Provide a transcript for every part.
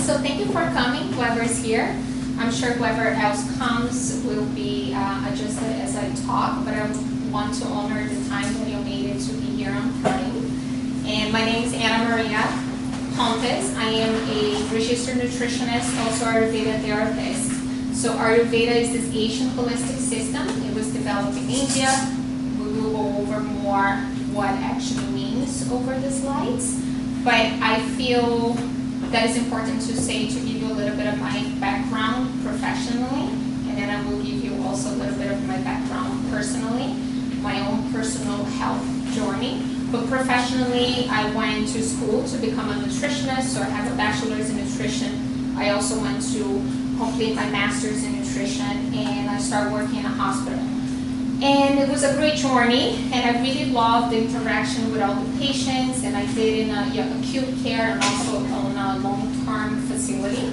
So thank you for coming, whoever is here. I'm sure whoever else comes will be adjusted as I talk, but I want to honor the time that you made it to be here on time. And my name is Amamaria. I am a registered nutritionist, also Ayurveda therapist. So Ayurveda is this Asian holistic system. It was developed in India. We will go over more what actually means over the slides. But I feel that it's important to say, to give you a little bit of my background professionally, and then I will give you also a little bit of my background personally, my own personal health journey. But professionally, I went to school to become a nutritionist, so I have a bachelor's in nutrition. I also went to complete my master's in nutrition, and I started working in a hospital. And it was a great journey, and I really loved the interaction with all the patients, and I did in acute care and also on a long-term facility.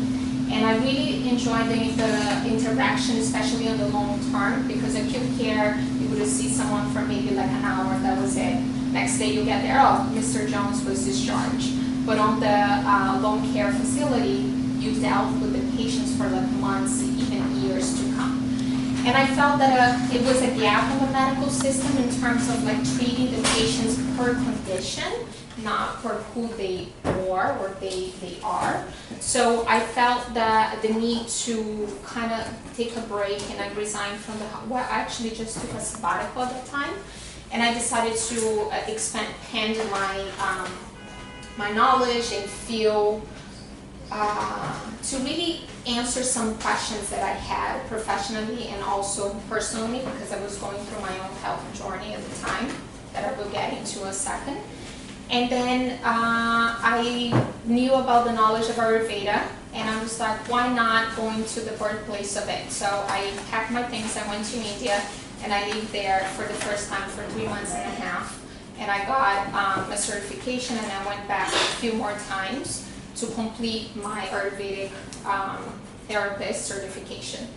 And I really enjoyed the interaction, especially on the long term, because acute care, you would see someone for maybe like an hour, that was it. Next day you get there, oh, Mr. Jones was discharged. But on the long care facility, you dealt with the patients for like months, even years to come. And I felt that it was a gap in the medical system in terms of like treating the patients per condition, not for who they were or they are. So I felt that the need to kind of take a break, and I resigned from the, well, I actually just took a sabbatical at the time, and I decided to expand my knowledge and feel to really answer some questions that I had professionally and also personally, because I was going through my own health journey at the time that I will get into a second. And then I knew about the knowledge of Ayurveda, and I was like, why not going to the birthplace of it? So I packed my things, I went to India, and I lived there for the first time for 3 months and a half. And I got a certification, and I went back a few more times to complete my Ayurvedic therapist certification.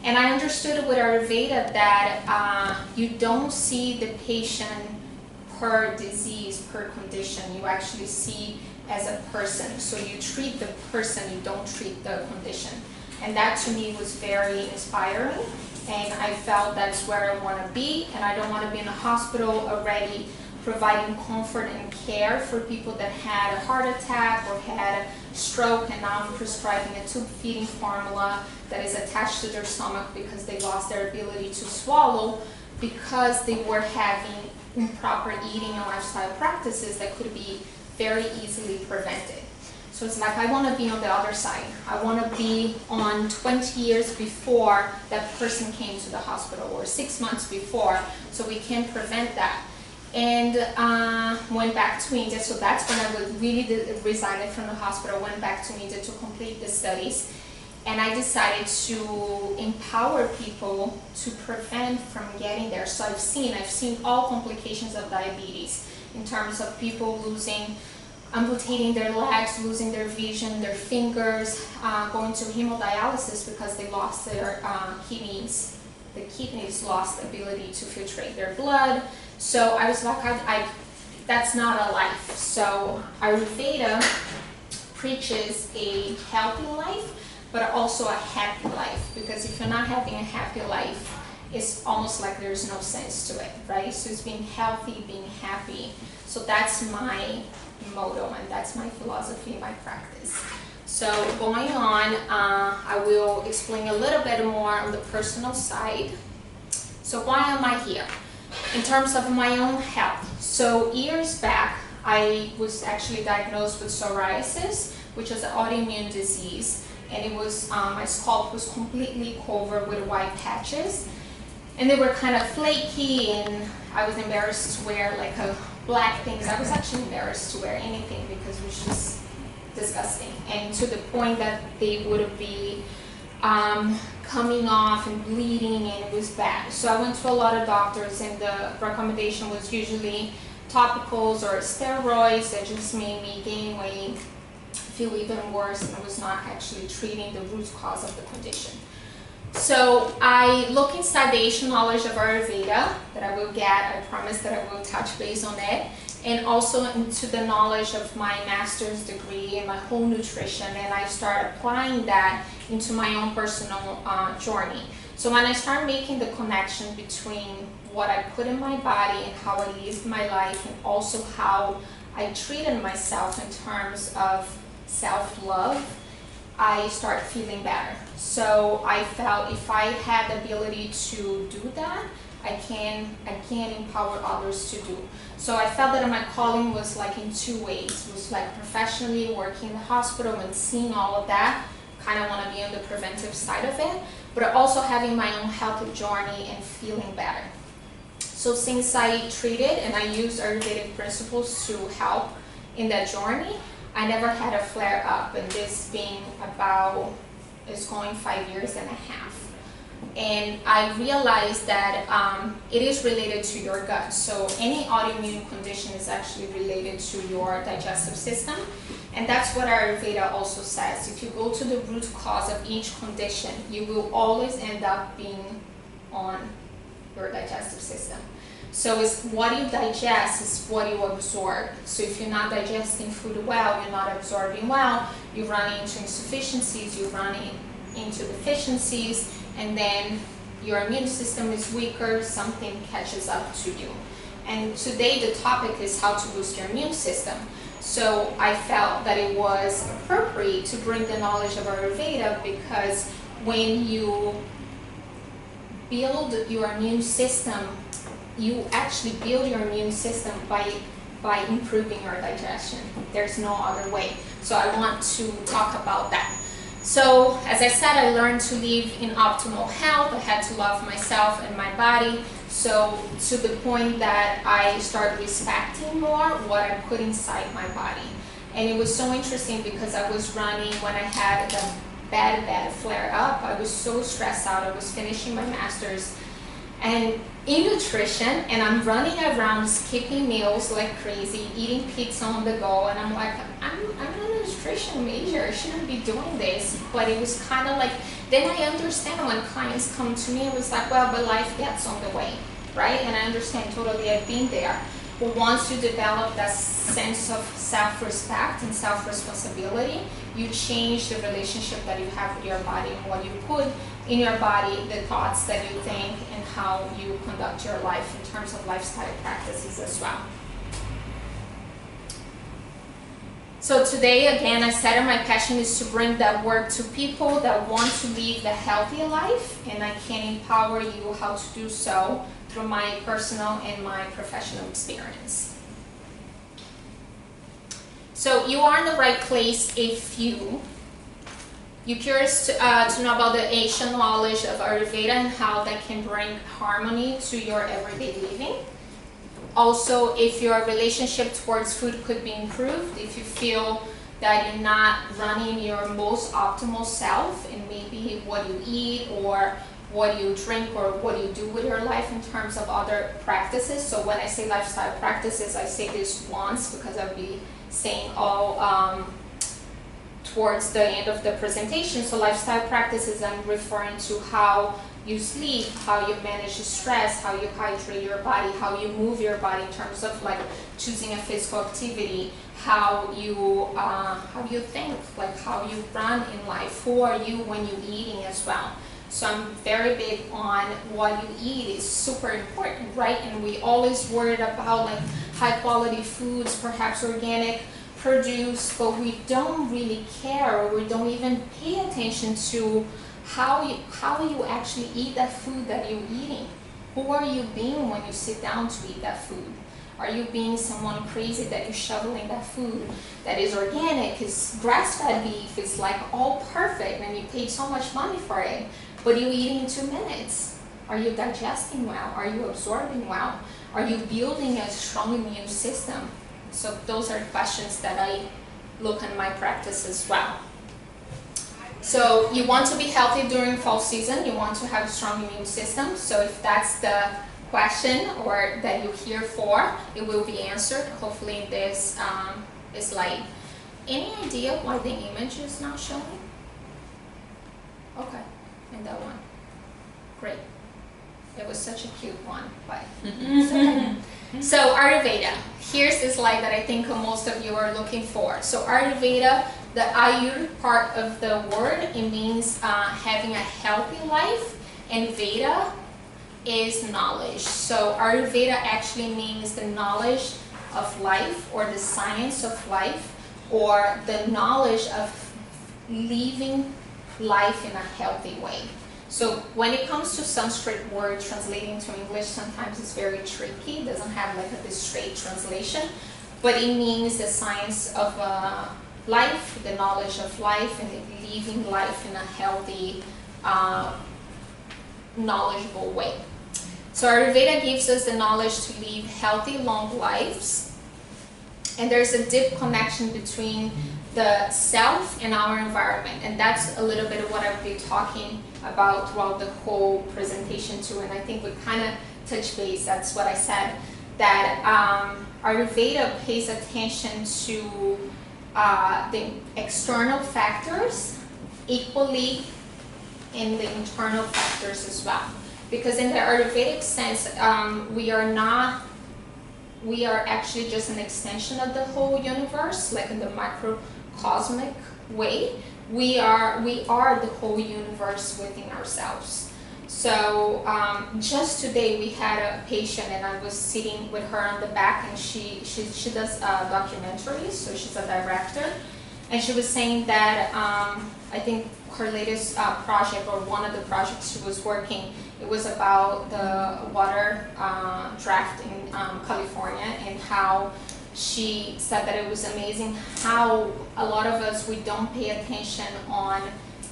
And I understood with Ayurveda that you don't see the patient per disease, per condition. You actually see as a person. So you treat the person, you don't treat the condition. And that to me was very inspiring. And I felt that's where I want to be. And I don't want to be in a hospital already providing comfort and care for people that had a heart attack or had a stroke, and now I'm prescribing a tube feeding formula that is attached to their stomach because they lost their ability to swallow because they were having improper eating and lifestyle practices that could be very easily prevented. So it's like I want to be on the other side. I want to be on 20 years before that person came to the hospital, or 6 months before, so we can prevent that. And went back to India, so that's when I really resigned from the hospital, went back to India to complete the studies. And I decided to empower people to prevent from getting there. So I've seen all complications of diabetes in terms of people amputating their legs, losing their vision, their fingers, going to hemodialysis because they lost their kidneys. The kidneys lost the ability to filtrate their blood. So I was like, that's not a life. So Ayurveda preaches a healthy life, but also a happy life. Because if you're not having a happy life, it's almost like there's no sense to it, right? So it's being healthy, being happy. So that's my motto, and that's my philosophy, my practice. So going on, I will explain a little bit more on the personal side. So why am I here? In terms of my own health. So years back, I was actually diagnosed with psoriasis, which is an autoimmune disease. And it was, my scalp was completely covered with white patches. And they were kind of flaky, and I was embarrassed to wear like black things. I was actually embarrassed to wear anything because it was just disgusting. And to the point that they would be coming off and bleeding, and it was bad. So I went to a lot of doctors, and the recommendation was usually topicals or steroids that just made me gain weight, feel even worse, and I was not actually treating the root cause of the condition. So I look inside the Asian knowledge of Ayurveda that I will get. I promise that I will touch base on it. and also into the knowledge of my master's degree and my whole nutrition, and I start applying that into my own personal journey. So when I start making the connection between what I put in my body and how I lived my life, and also how I treated myself in terms of self-love, I start feeling better. So I felt if I had the ability to do that, I can empower others to do. So I felt that my calling was like in two ways. It was like professionally working in the hospital and seeing all of that, kind of want to be on the preventive side of it, but also having my own healthy journey and feeling better. So since I treated and I used Ayurvedic principles to help in that journey, I never had a flare up, and this being about, it's going 5 years and a half. And I realized that it is related to your gut. So any autoimmune condition is actually related to your digestive system. And that's what Ayurveda also says. If you go to the root cause of each condition, you will always end up being on your digestive system. So it's what you digest is what you absorb. So if you're not digesting food well, you're not absorbing well, you run into insufficiencies, you run into deficiencies, and then your immune system is weaker, something catches up to you. And today the topic is how to boost your immune system. So I felt that it was appropriate to bring the knowledge of Ayurveda, because when you build your immune system, you actually build your immune system by improving your digestion. There's no other way. So I want to talk about that. So as I said, I learned to live in optimal health. I had to love myself and my body. So to the point that I started respecting more what I put inside my body. And it was so interesting because I was running when I had the bad flare up. I was so stressed out. I was finishing my master's and in nutrition, and I'm running around skipping meals like crazy, eating pizza on the go, and I'm like, I'm a nutrition major, I shouldn't be doing this. But it was kind of like, then I understand when clients come to me, it was like, well, but life gets on the way, right? And I understand totally, I've been there. But once you develop that sense of self-respect and self-responsibility, you change the relationship that you have with your body and what you put in your body, the thoughts that you think, and how you conduct your life in terms of lifestyle practices as well. So today, again, I said my passion is to bring that work to people that want to live the healthy life, and I can empower you how to do so through my personal and my professional experience. So you are in the right place if you're curious to know about the Asian knowledge of Ayurveda and how that can bring harmony to your everyday living. Also, if your relationship towards food could be improved, if you feel that you're not running your most optimal self in maybe what you eat or what you drink or what you do with your life in terms of other practices. So when I say lifestyle practices, I say this once because I'll be saying all towards the end of the presentation. So lifestyle practices, I'm referring to how you sleep, how you manage stress, how you hydrate your body, how you move your body in terms of like choosing a physical activity, how you think, like how you run in life, who are you when you're eating as well. So I'm very big on what you eat is super important, right? And we always worried about like high quality foods, perhaps organic produce, but we don't really care, or we don't even pay attention to how you actually eat that food that you're eating. Who are you being when you sit down to eat that food? Are you being someone crazy that you're shoveling that food that is organic, is grass-fed beef, is like all perfect, and you paid so much money for it, but you're eating in 2 minutes? Are you digesting well? Are you absorbing well? Are you building a strong immune system? So those are questions that I look in my practice as well. So you want to be healthy during fall season, you want to have a strong immune system. So if that's the question or that you're here for, it will be answered hopefully in this slide. Any idea why the image is not showing? Okay, and that one. Great. It was such a cute one, but it's okay. So Ayurveda, here's the slide that I think most of you are looking for. So Ayurveda, the Ayur part of the word, it means having a healthy life, and Veda is knowledge. So Ayurveda actually means the knowledge of life, or the science of life, or the knowledge of living life in a healthy way. So when it comes to Sanskrit word translating to English, sometimes it's very tricky. It doesn't have like a straight translation, but it means the science of life, the knowledge of life, and living life in a healthy, knowledgeable way. So Ayurveda gives us the knowledge to live healthy, long lives, and there's a deep connection between the self and our environment, and that's a little bit of what I've been talking about throughout the whole presentation too. And I think we kind of touched base. That's what I said, that Ayurveda pays attention to the external factors equally in the internal factors as well. Because in the Ayurvedic sense, we are actually just an extension of the whole universe, like in the microcosmic way. We are the whole universe within ourselves. So just today we had a patient, and I was sitting with her on the back, and she does documentaries, so she's a director, and she was saying that I think her latest project, or one of the projects she was working, it was about the water draft in California, and how she said that it was amazing how a lot of us, we don't pay attention on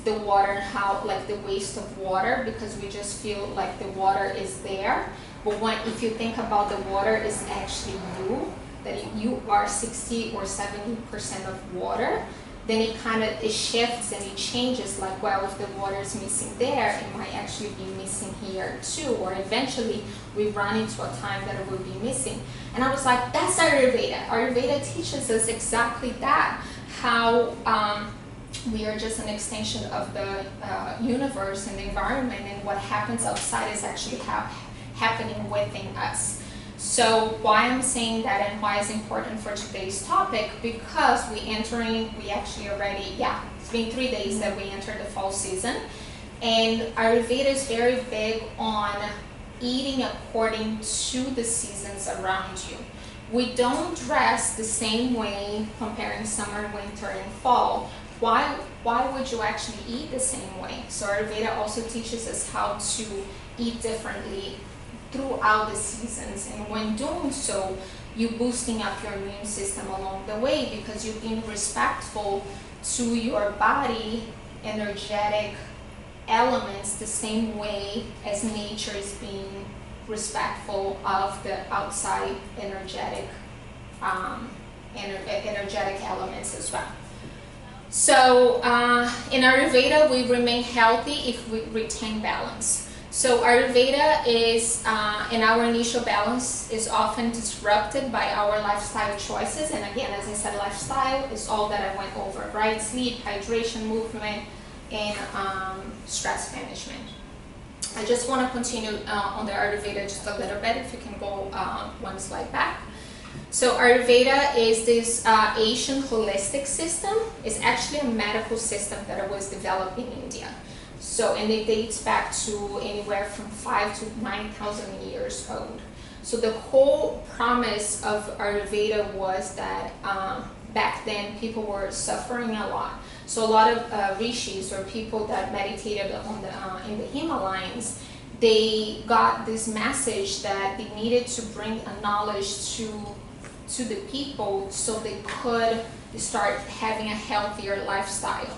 the water, and how, like, the waste of water, because we just feel like the water is there. But if you think about the water is actually you, that you are 60 or 70% of water, then it shifts and it changes, like, well, if the water is missing there, it might actually be missing here too, or eventually we run into a time that it will be missing. And I was like, that's Ayurveda. Ayurveda teaches us exactly that, how we are just an extension of the universe and the environment, and what happens outside is actually happening within us. So why I'm saying that, and why it's important for today's topic, because it's been 3 days that we entered the fall season, and Ayurveda is very big on eating according to the seasons around you. We don't dress the same way comparing summer, winter, and fall. Why would you actually eat the same way? So Ayurveda also teaches us how to eat differently throughout the seasons, and when doing so, you're boosting up your immune system along the way, because you're being respectful to your body energetic elements the same way as nature is being respectful of the outside energetic elements as well. So in Ayurveda, we remain healthy if we retain balance. So Ayurveda is, and our initial balance is often disrupted by our lifestyle choices. And again, as I said, lifestyle is all that I went over, right? Sleep, hydration, movement, and stress management. I just want to continue on the Ayurveda just a little bit, if you can go one slide back. So Ayurveda is this Asian holistic system. It's actually a medical system that was developed in India. So, and it dates back to anywhere from 5,000 to 9,000 years old. So the whole promise of Ayurveda was that back then people were suffering a lot. So a lot of rishis, or people that meditated on in the Himalayas, they got this message that they needed to bring a knowledge to the people so they could start having a healthier lifestyle.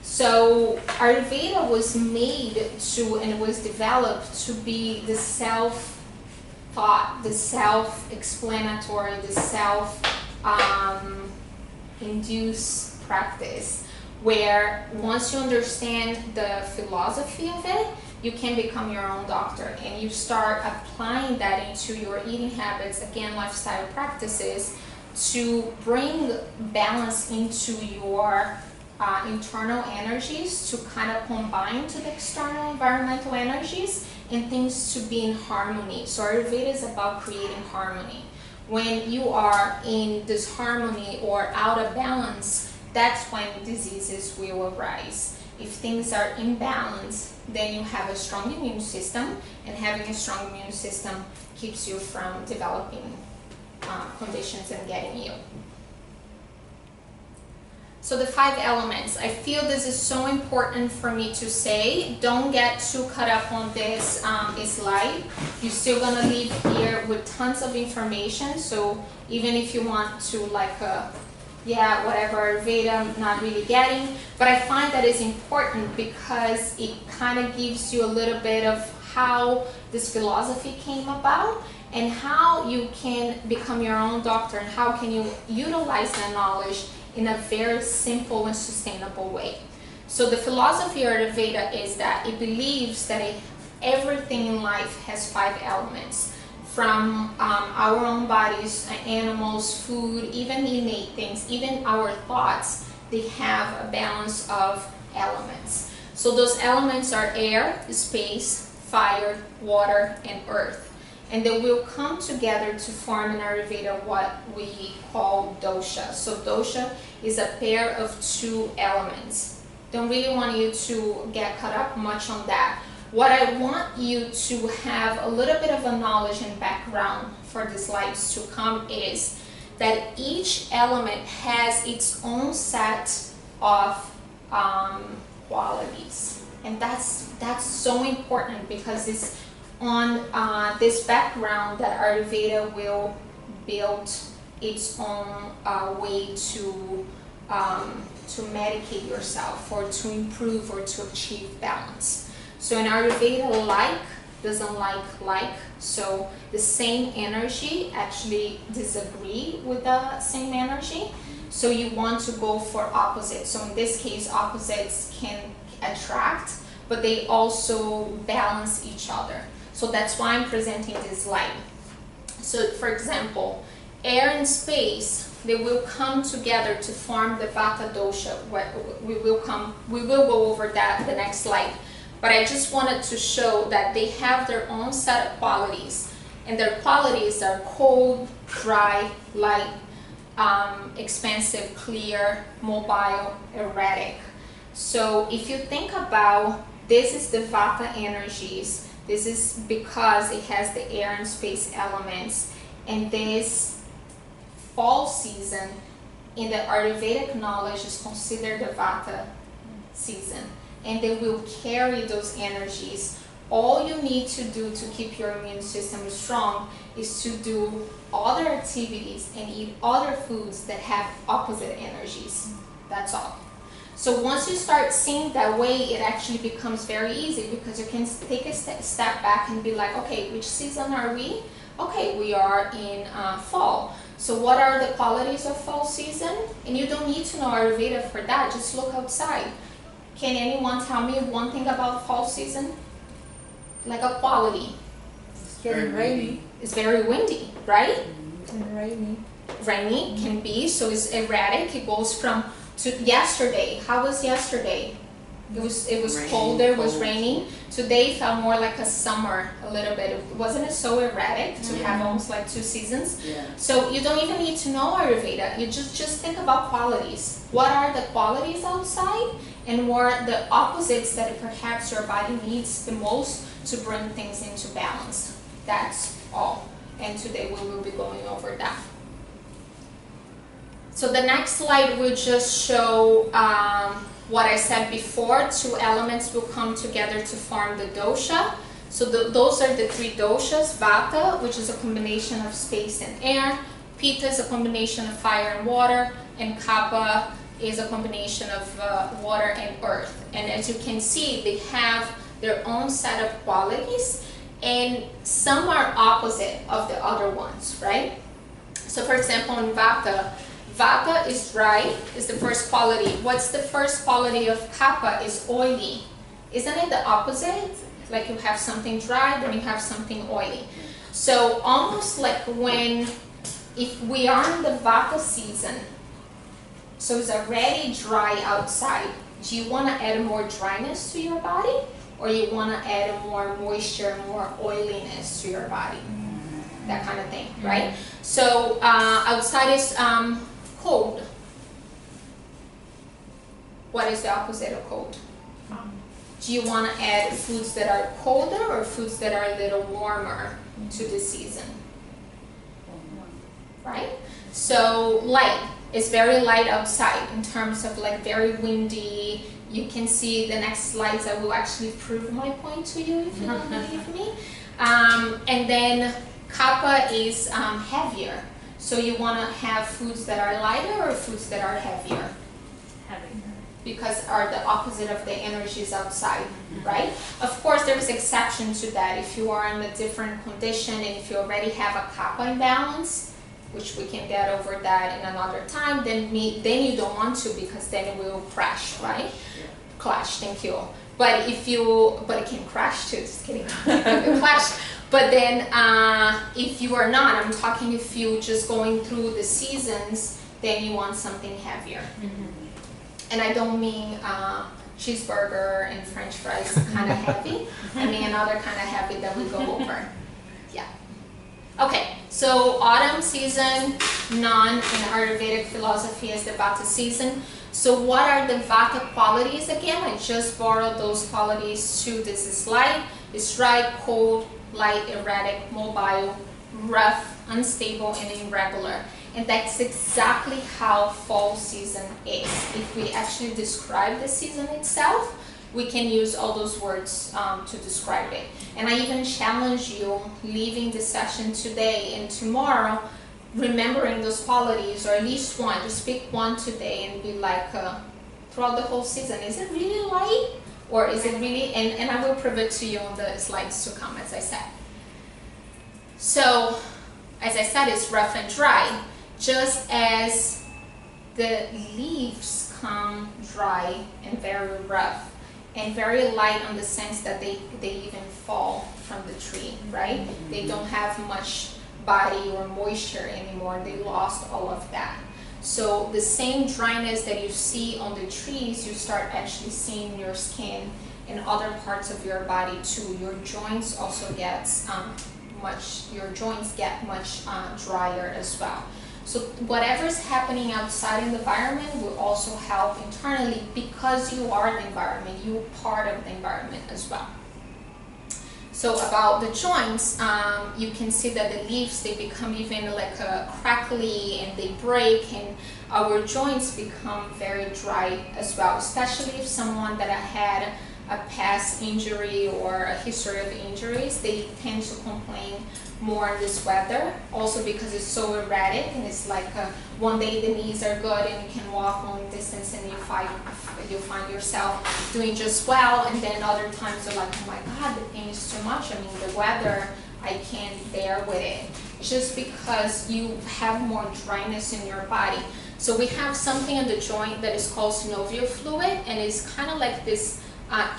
So Ayurveda was made to, and was developed to be the self-thought, the self-explanatory, the self-induced practice, where once you understand the philosophy of it, you can become your own doctor, and you start applying that into your eating habits, again, lifestyle practices, to bring balance into your internal energies, to kind of combine to the external environmental energies, and things to be in harmony. So Ayurveda is about creating harmony. When you are in disharmony or out of balance, that's when diseases will arise. If things are imbalanced, then you have a strong immune system, and having a strong immune system keeps you from developing conditions and getting ill. So the 5 elements, I feel this is so important for me to say. Don't get too caught up on this slide. You're still gonna leave here with tons of information. So even if you want to like, whatever Ayurveda I'm not really getting, but I find that it's important because it kind of gives you a little bit of how this philosophy came about and how you can become your own doctor and how can you utilize that knowledge in a very simple and sustainable way. So the philosophy of Ayurveda is that it believes that everything in life has 5 elements. From our own bodies, animals, food, even innate things, even our thoughts, they have a balance of elements. So those elements are air, space, fire, water, and earth. And they will come together to form in Ayurveda what we call dosha. So dosha is a pair of 2 elements. Don't really want you to get caught up much on that. What I want you to have a little bit of a knowledge and background for the slides to come is that each element has its own set of qualities. And that's so important because it's on this background that Ayurveda will build its own way to medicate yourself or to improve or to achieve balance. So in Ayurveda, like doesn't like, so the same energy actually disagree with the same energy. So you want to go for opposites. So in this case, opposites can attract, but they also balance each other. So that's why I'm presenting this slide. So for example, air and space, they will come together to form the Vata dosha. We will go over that the next slide. But I just wanted to show that they have their own set of qualities. And their qualities are cold, dry, light, expansive, clear, mobile, erratic. So if you think about, this is the Vata energies. This is because it has the air and space elements. And this fall season in the Ayurvedic knowledge is considered the Vata season. And they will carry those energies. All you need to do to keep your immune system strong is to do other activities and eat other foods that have opposite energies. That's all. So once you start seeing that way, it actually becomes very easy because you can take a step back and be like, okay, which season are we? Okay, we are in fall. So what are the qualities of fall season? And you don't need to know Ayurveda for that, just look outside. Can anyone tell me one thing about fall season? Like a quality. It's getting rainy. It's very windy, right? And rainy. Rainy can be, so it's erratic. It goes from to yesterday. How was yesterday? It was Rainy, colder, it was cold. raining. Today felt more like a summer a little bit. Wasn't it so erratic to have almost like 2 seasons? Yeah. So you don't even need to know Ayurveda. You just think about qualities. What are the qualities outside? And what are the opposites that perhaps your body needs the most to bring things into balance? That's all. And today we will be going over that. So the next slide will just show what I said before. 2 elements will come together to form the dosha. So those are the 3 doshas. Vata, which is a combination of space and air. Pitta is a combination of fire and water. And Kapha is a combination of water and earth. And as you can see, they have their own set of qualities, and some are opposite of the other ones, right? So for example, in Vata, Vata is dry, is the first quality. What's the first quality of Kapha? Is oily. Isn't it the opposite? Like you have something dry, then you have something oily. So almost like if we are in the Vata season, so it's already dry outside, do you want to add more dryness to your body? or you want to add more moisture, more oiliness to your body, that kind of thing, right? So outside is cold. What is the opposite of cold? Do you want to add foods that are colder or foods that are a little warmer to the season? Right? So light. It's very light outside in terms of like very windy. You can see the next slides. I will actually prove my point to you if you don't believe me. And then kappa is heavier. So you want to have foods that are lighter or foods that are heavier? Heavier. Because are the opposite of the energies outside, right? Of course, there is exception to that. If you are in a different condition and if you already have a kappa imbalance, which we can get over that in another time, then you don't want to, because then it will crash, right? Clash, thank you. But it can crash too, just kidding. It will clash. But then if you are not, I'm talking if you just going through the seasons, then you want something heavier. And I don't mean cheeseburger and french fries kind of heavy. I mean another kind of heavy that we go over. Yeah. Okay, so autumn season, non in Ayurvedic philosophy is the Vata season. So what are the Vata qualities again? I just borrowed those qualities too. This is light, it's dry, cold, light, erratic, mobile, rough, unstable, and irregular. And that's exactly how fall season is. If we actually describe the season itself, we can use all those words to describe it. And I even challenge you, leaving the session today and tomorrow, remembering those qualities, or at least one, just pick one today and be like, throughout the whole season, is it really light? Or is it really, and I will prove it to you on the slides to come, as I said. So, as I said, it's rough and dry. Just as the leaves come dry and very rough and very light on the sense that they even fall from the tree, right? They don't have much body or moisture anymore. They lost all of that. So the same dryness that you see on the trees, you start actually seeing in your skin and other parts of your body too. Your joints also get much drier as well. So whatever's happening outside in the environment will also help internally, because you are the environment, you're part of the environment as well. So about the joints, you can see that the leaves, they become even like crackly and they break, and our joints become very dry as well, especially if someone that had a past injury or a history of injuries, they tend to complain more in this weather, also because it's so erratic, and it's like one day the knees are good and you can walk long distance and you find yourself doing just well, and then other times you're like, oh my god, the pain is too much. I mean, the weather, I can't bear with it, just because you have more dryness in your body. So we have something in the joint that is called synovial fluid, and it's kind of like this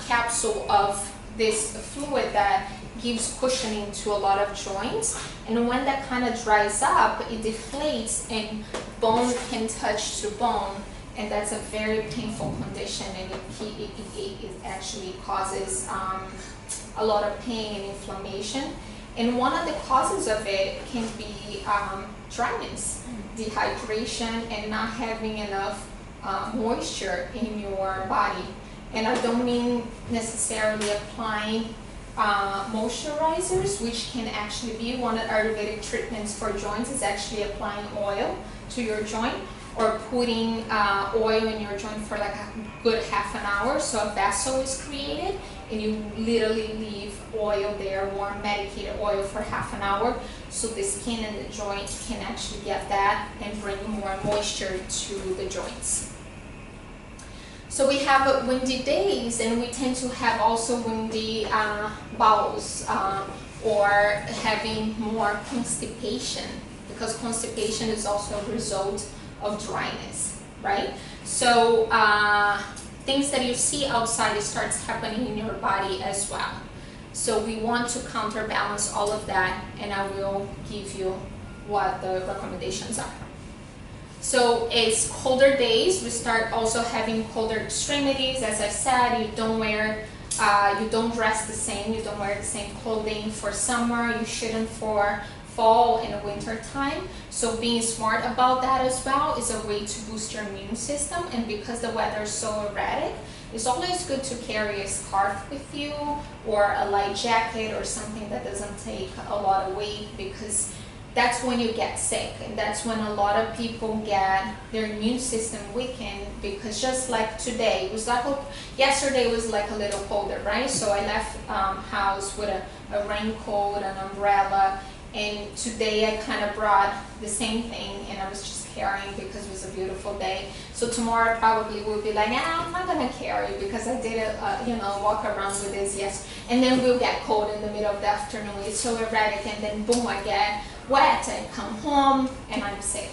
capsule of this fluid that gives cushioning to a lot of joints, and when that kind of dries up, it deflates and bone can touch to bone, and that's a very painful condition, and it actually causes a lot of pain and inflammation. And one of the causes of it can be dryness, dehydration, and not having enough moisture in your body. And I don't mean necessarily applying moisturizers, which can actually be one of the Ayurvedic treatments for joints, is actually applying oil to your joint, or putting oil in your joint for like a good half an hour. So a vessel is created and you literally leave oil there, warm medicated oil, for half an hour, so the skin and the joint can actually get that and bring more moisture to the joints. So we have windy days, and we tend to have also windy bowels, or having more constipation, because constipation is also a result of dryness, right? So things that you see outside, it starts happening in your body as well. So we want to counterbalance all of that, and I will give you what the recommendations are. So it's colder days, we start also having colder extremities. As I said, you don't wear You don't dress the same, you don't wear the same clothing for summer, you shouldn't for fall and winter time. So being smart about that as well is a way to boost your immune system. And because the weather is so erratic, it's always good to carry a scarf with you or a light jacket or something that doesn't take a lot of weight, because that's when you get sick, and that's when a lot of people get their immune system weakened. Because just like today, it was like yesterday was like a little colder, right? So I left house with a raincoat, an umbrella, and today I kind of brought the same thing, and I was just carrying because it was a beautiful day. So tomorrow I probably will be like, I'm not gonna carry because I did walk around with this, yes. And then we'll get cold in the middle of the afternoon. It's so erratic, and then boom, I get wet and come home and I'm sick.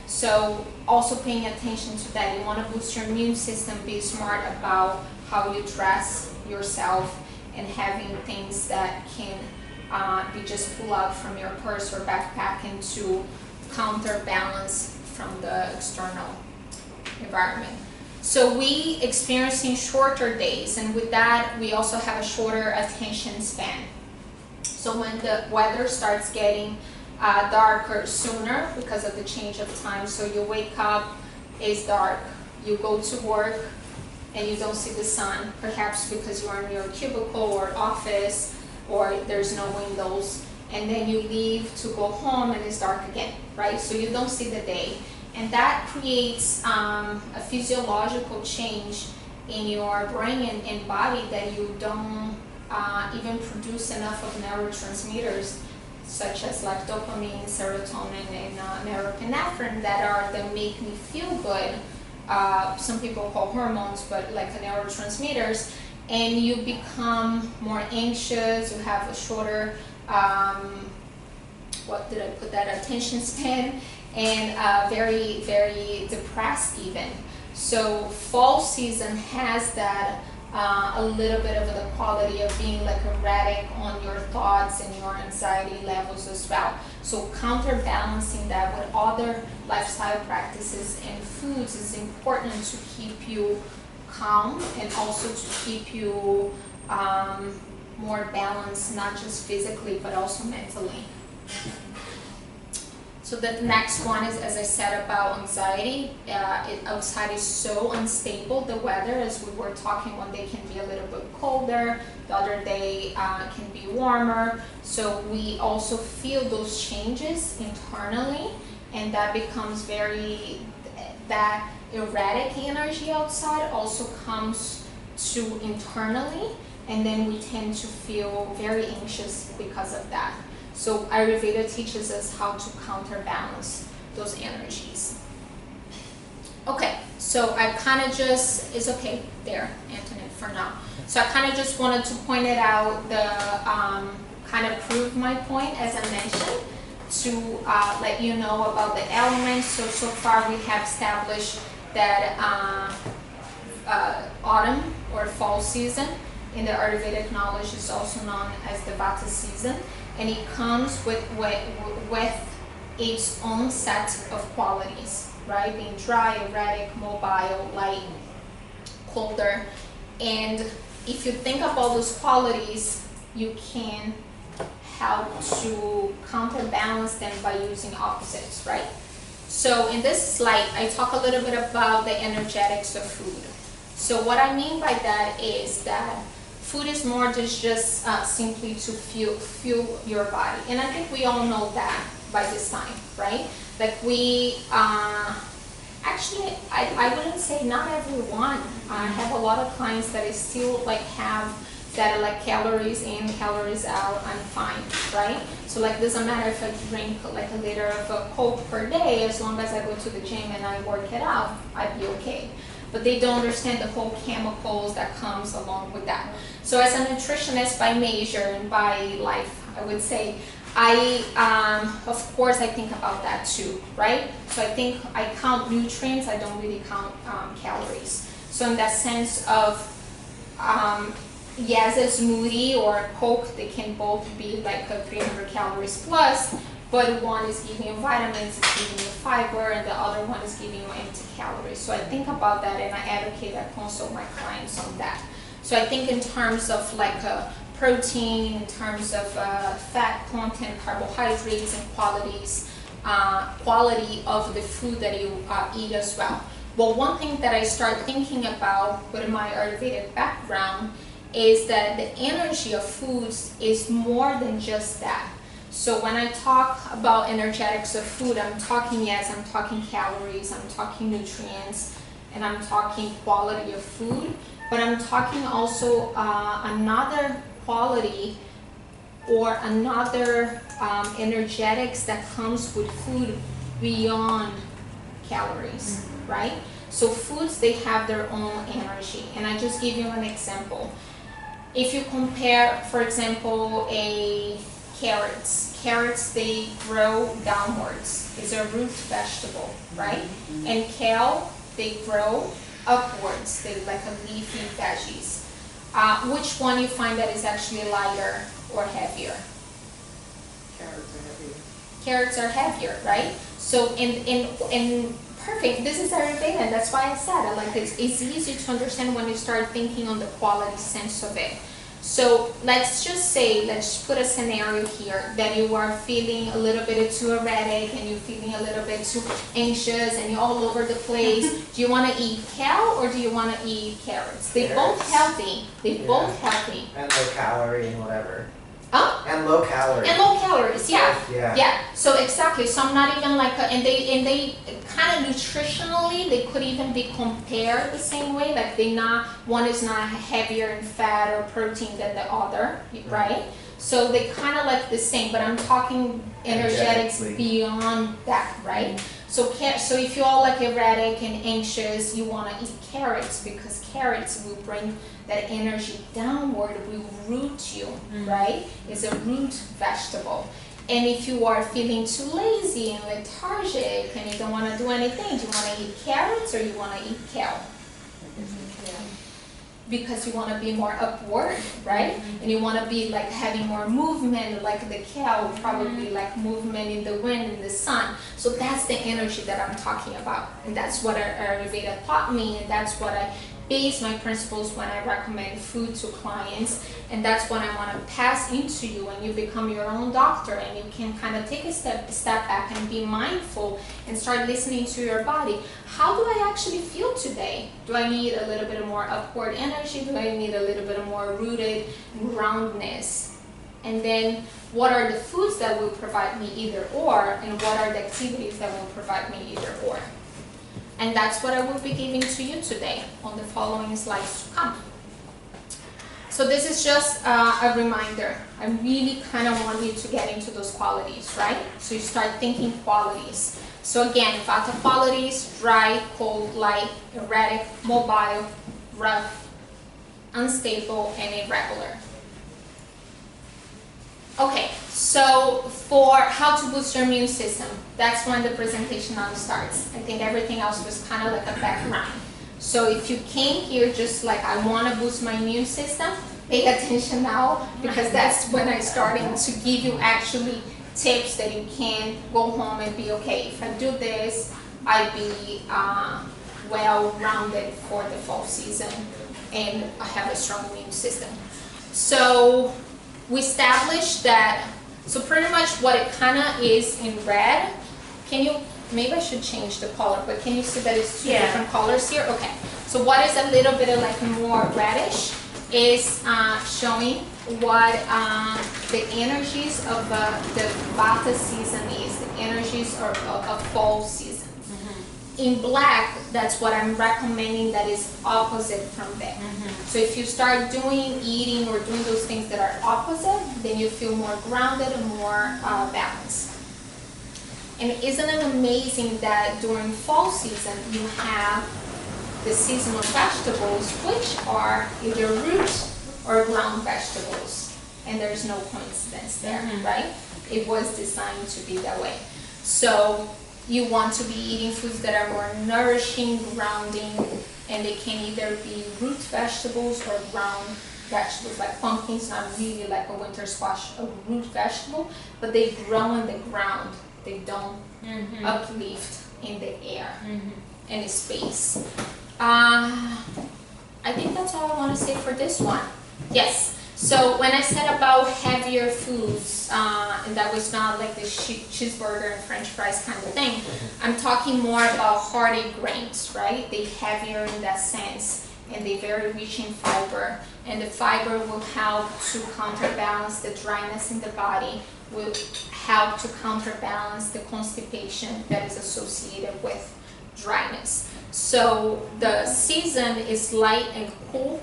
So also paying attention to that. You want to boost your immune system, be smart about how you dress yourself, and having things that can be just pull out from your purse or backpack and to counterbalance from the external environment. So we experiencing shorter days, and with that we also have a shorter attention span. So when the weather starts getting darker sooner because of the change of time, so you wake up, it's dark, you go to work and you don't see the sun, perhaps because you're in your cubicle or office or there's no windows, and then you leave to go home and it's dark again, right? So you don't see the day, and that creates a physiological change in your brain and body that you don't even produce enough of neurotransmitters such as like dopamine, serotonin, and norepinephrine that make me feel good. Some people call hormones, but like the neurotransmitters, and you become more anxious, you have a shorter, attention span, and very, very depressed even. So fall season has that a little bit of the quality of being like erratic on your thoughts and your anxiety levels as well. So counterbalancing that with other lifestyle practices and foods is important to keep you calm and also to keep you more balanced, not just physically but also mentally. So the next one is, as I said, about anxiety. Outside is so unstable. The weather, as we were talking, one day can be a little bit colder, the other day can be warmer. So we also feel those changes internally, and that becomes that erratic energy outside also comes to internally, and then we tend to feel very anxious because of that. So Ayurveda teaches us how to counterbalance those energies. Okay, so I kind of just, it's okay there, Antoinette, for now. So I kind of just wanted to point it out, kind of prove my point, as I mentioned, to let you know about the elements. So far we have established that autumn or fall season in the Ayurvedic knowledge is also known as the Vata season. And it comes with its own set of qualities, right? Being dry, erratic, mobile, light, colder. And if you think of all those qualities, you can help to counterbalance them by using opposites, right? So in this slide, I talk a little bit about the energetics of food. So what I mean by that is that food is more than just simply to fuel your body. And I think we all know that by this time, right? Like we, actually, I wouldn't say not everyone. I have a lot of clients that still like have that like calories in, calories out, I'm fine, right? So like doesn't matter if I drink like a liter of a Coke per day, as long as I go to the gym and I work it out, I'd be okay. But they don't understand the whole chemicals that comes along with that. So as a nutritionist by major and by life, I would say, of course I think about that too, right? So I think I count nutrients, I don't really count calories. So in that sense of, yes, a smoothie or a Coke, they can both be like 300 calories plus, but one is giving you vitamins, it's giving you fiber, and the other one is giving you empty calories. So I think about that and I advocate, I consult my clients on that. So I think in terms of like protein, in terms of fat content, carbohydrates, and quality of the food that you eat as well. But one thing that I start thinking about with my Ayurvedic background is that the energy of foods is more than just that. So when I talk about energetics of food, I'm talking calories, I'm talking nutrients, and I'm talking quality of food, but I'm talking also another quality or another energetics that comes with food beyond calories, right? So foods, they have their own energy. And I just give you an example. If you compare, for example, carrots, they grow downwards. It's a root vegetable, right? And kale, they grow upwards. They're like a leafy veggies. Which one you find that is actually lighter or heavier? Carrots are heavier. Carrots are heavier, right? So in perfect, this is Ayurveda, and that's why I said like it's easy to understand when you start thinking on the quality sense of it. So let's put a scenario here that you are feeling a little bit too erratic and you're feeling a little bit too anxious and you're all over the place. Do you want to eat kale or do you want to eat carrots? They're both healthy. Both healthy. And low calorie and whatever. Huh? And low calorie. And low calories, yeah. Yeah. So exactly. So I'm not even like, and they kind of nutritionally, they could even be compared the same way. Like one is not heavier in fat or protein than the other, right? So they kind of like the same, but I'm talking energetics beyond that, right? So if you're all like erratic and anxious, you want to eat carrots because carrots will bring that energy downward, will root you, right? It's a root vegetable. And if you are feeling too lazy and lethargic and you don't want to do anything, do you want to eat carrots or you want to eat kale? Because you want to be more upward, right? And you want to be like having more movement, like the kale, probably like movement in the wind, in the sun. So that's the energy that I'm talking about. And that's what Ayurveda taught me, and that's what I base my principles when I recommend food to clients. And that's what I want to pass into you, and you become your own doctor, and you can kind of take a step back and be mindful and start listening to your body. How do I actually feel today? Do I need a little bit more upward energy? Do I need a little bit more rooted groundness? And then what are the foods that will provide me either or, and what are the activities that will provide me either or? And that's what I will be giving to you today on the following slides to come. So this is just a reminder. I really kind of want you to get into those qualities, right? So you start thinking qualities. So again, Vata qualities: dry, cold, light, erratic, mobile, rough, unstable, and irregular. Okay, so for how to boost your immune system, that's when the presentation now starts. I think everything else was kind of like a background. So if you came here just like, I want to boost my immune system, pay attention now, because that's when I started to give you actually tips that you can go home and be okay. If I do this, I'd be well-rounded for the fall season and I have a strong immune system. So we established that, so pretty much what it kind of is in red. Can you, maybe I should change the color, but can you see that it's two different colors here? Okay, so what is a little bit of like more reddish is showing what the energies of the Vata season is, the energies of fall season. In black, that's what I'm recommending that is opposite from that. So if you start eating or doing those things that are opposite, then you feel more grounded and more balanced. And isn't it amazing that during fall season you have the seasonal vegetables, which are either root or ground vegetables, and there's no coincidence there, right? It was designed to be that way. So you want to be eating foods that are more nourishing, grounding, and they can either be root vegetables or ground vegetables. Like pumpkin's not really like a winter squash, a root vegetable, but they grow in the ground. They don't uplift in the air and the space. I think that's all I want to say for this one. Yes. So when I said about heavier foods, and that was not like the cheeseburger and French fries kind of thing, I'm talking more about hearty grains, right? They're heavier in that sense, and they're very rich in fiber. And the fiber will help to counterbalance the dryness in the body, will help to counterbalance the constipation that is associated with dryness. So the season is light and cool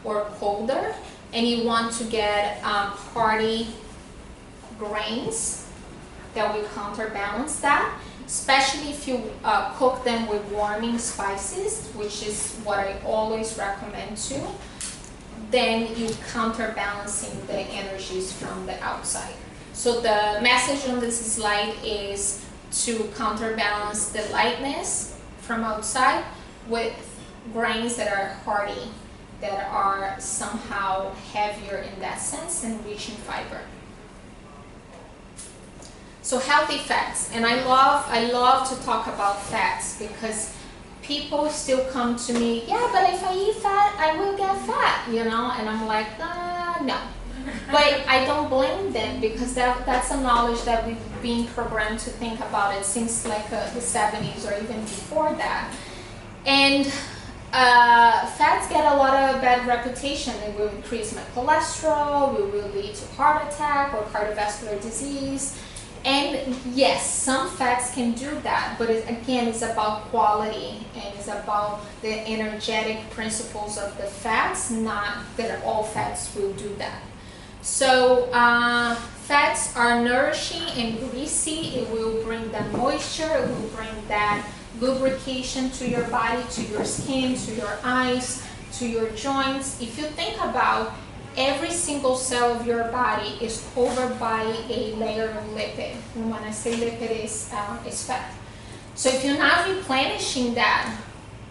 or colder, and you want to get hearty grains that will counterbalance that, especially if you cook them with warming spices, which is what I always recommend too. Then you counterbalancing the energies from the outside. So the message on this slide is to counterbalance the lightness from outside with grains that are hearty, that are somehow heavier in that sense and rich in fiber. So healthy fats, and I love to talk about fats because people still come to me, yeah, but if I eat fat, I will get fat, you know, and I'm like, no. But I don't blame them because that's a knowledge that we've been programmed to think about it since like the 70s or even before that. And fats get a lot of bad reputation. It will increase my cholesterol, it will lead to heart attack or cardiovascular disease. And yes, some fats can do that, but again, it's about quality and it's about the energetic principles of the fats, not that all fats will do that. So fats are nourishing and greasy. It will bring that moisture, it will bring that lubrication to your body, to your skin, to your eyes, to your joints. If you think about every single cell of your body is covered by a layer of lipid. And when I say lipid, is fat. So if you're not replenishing that,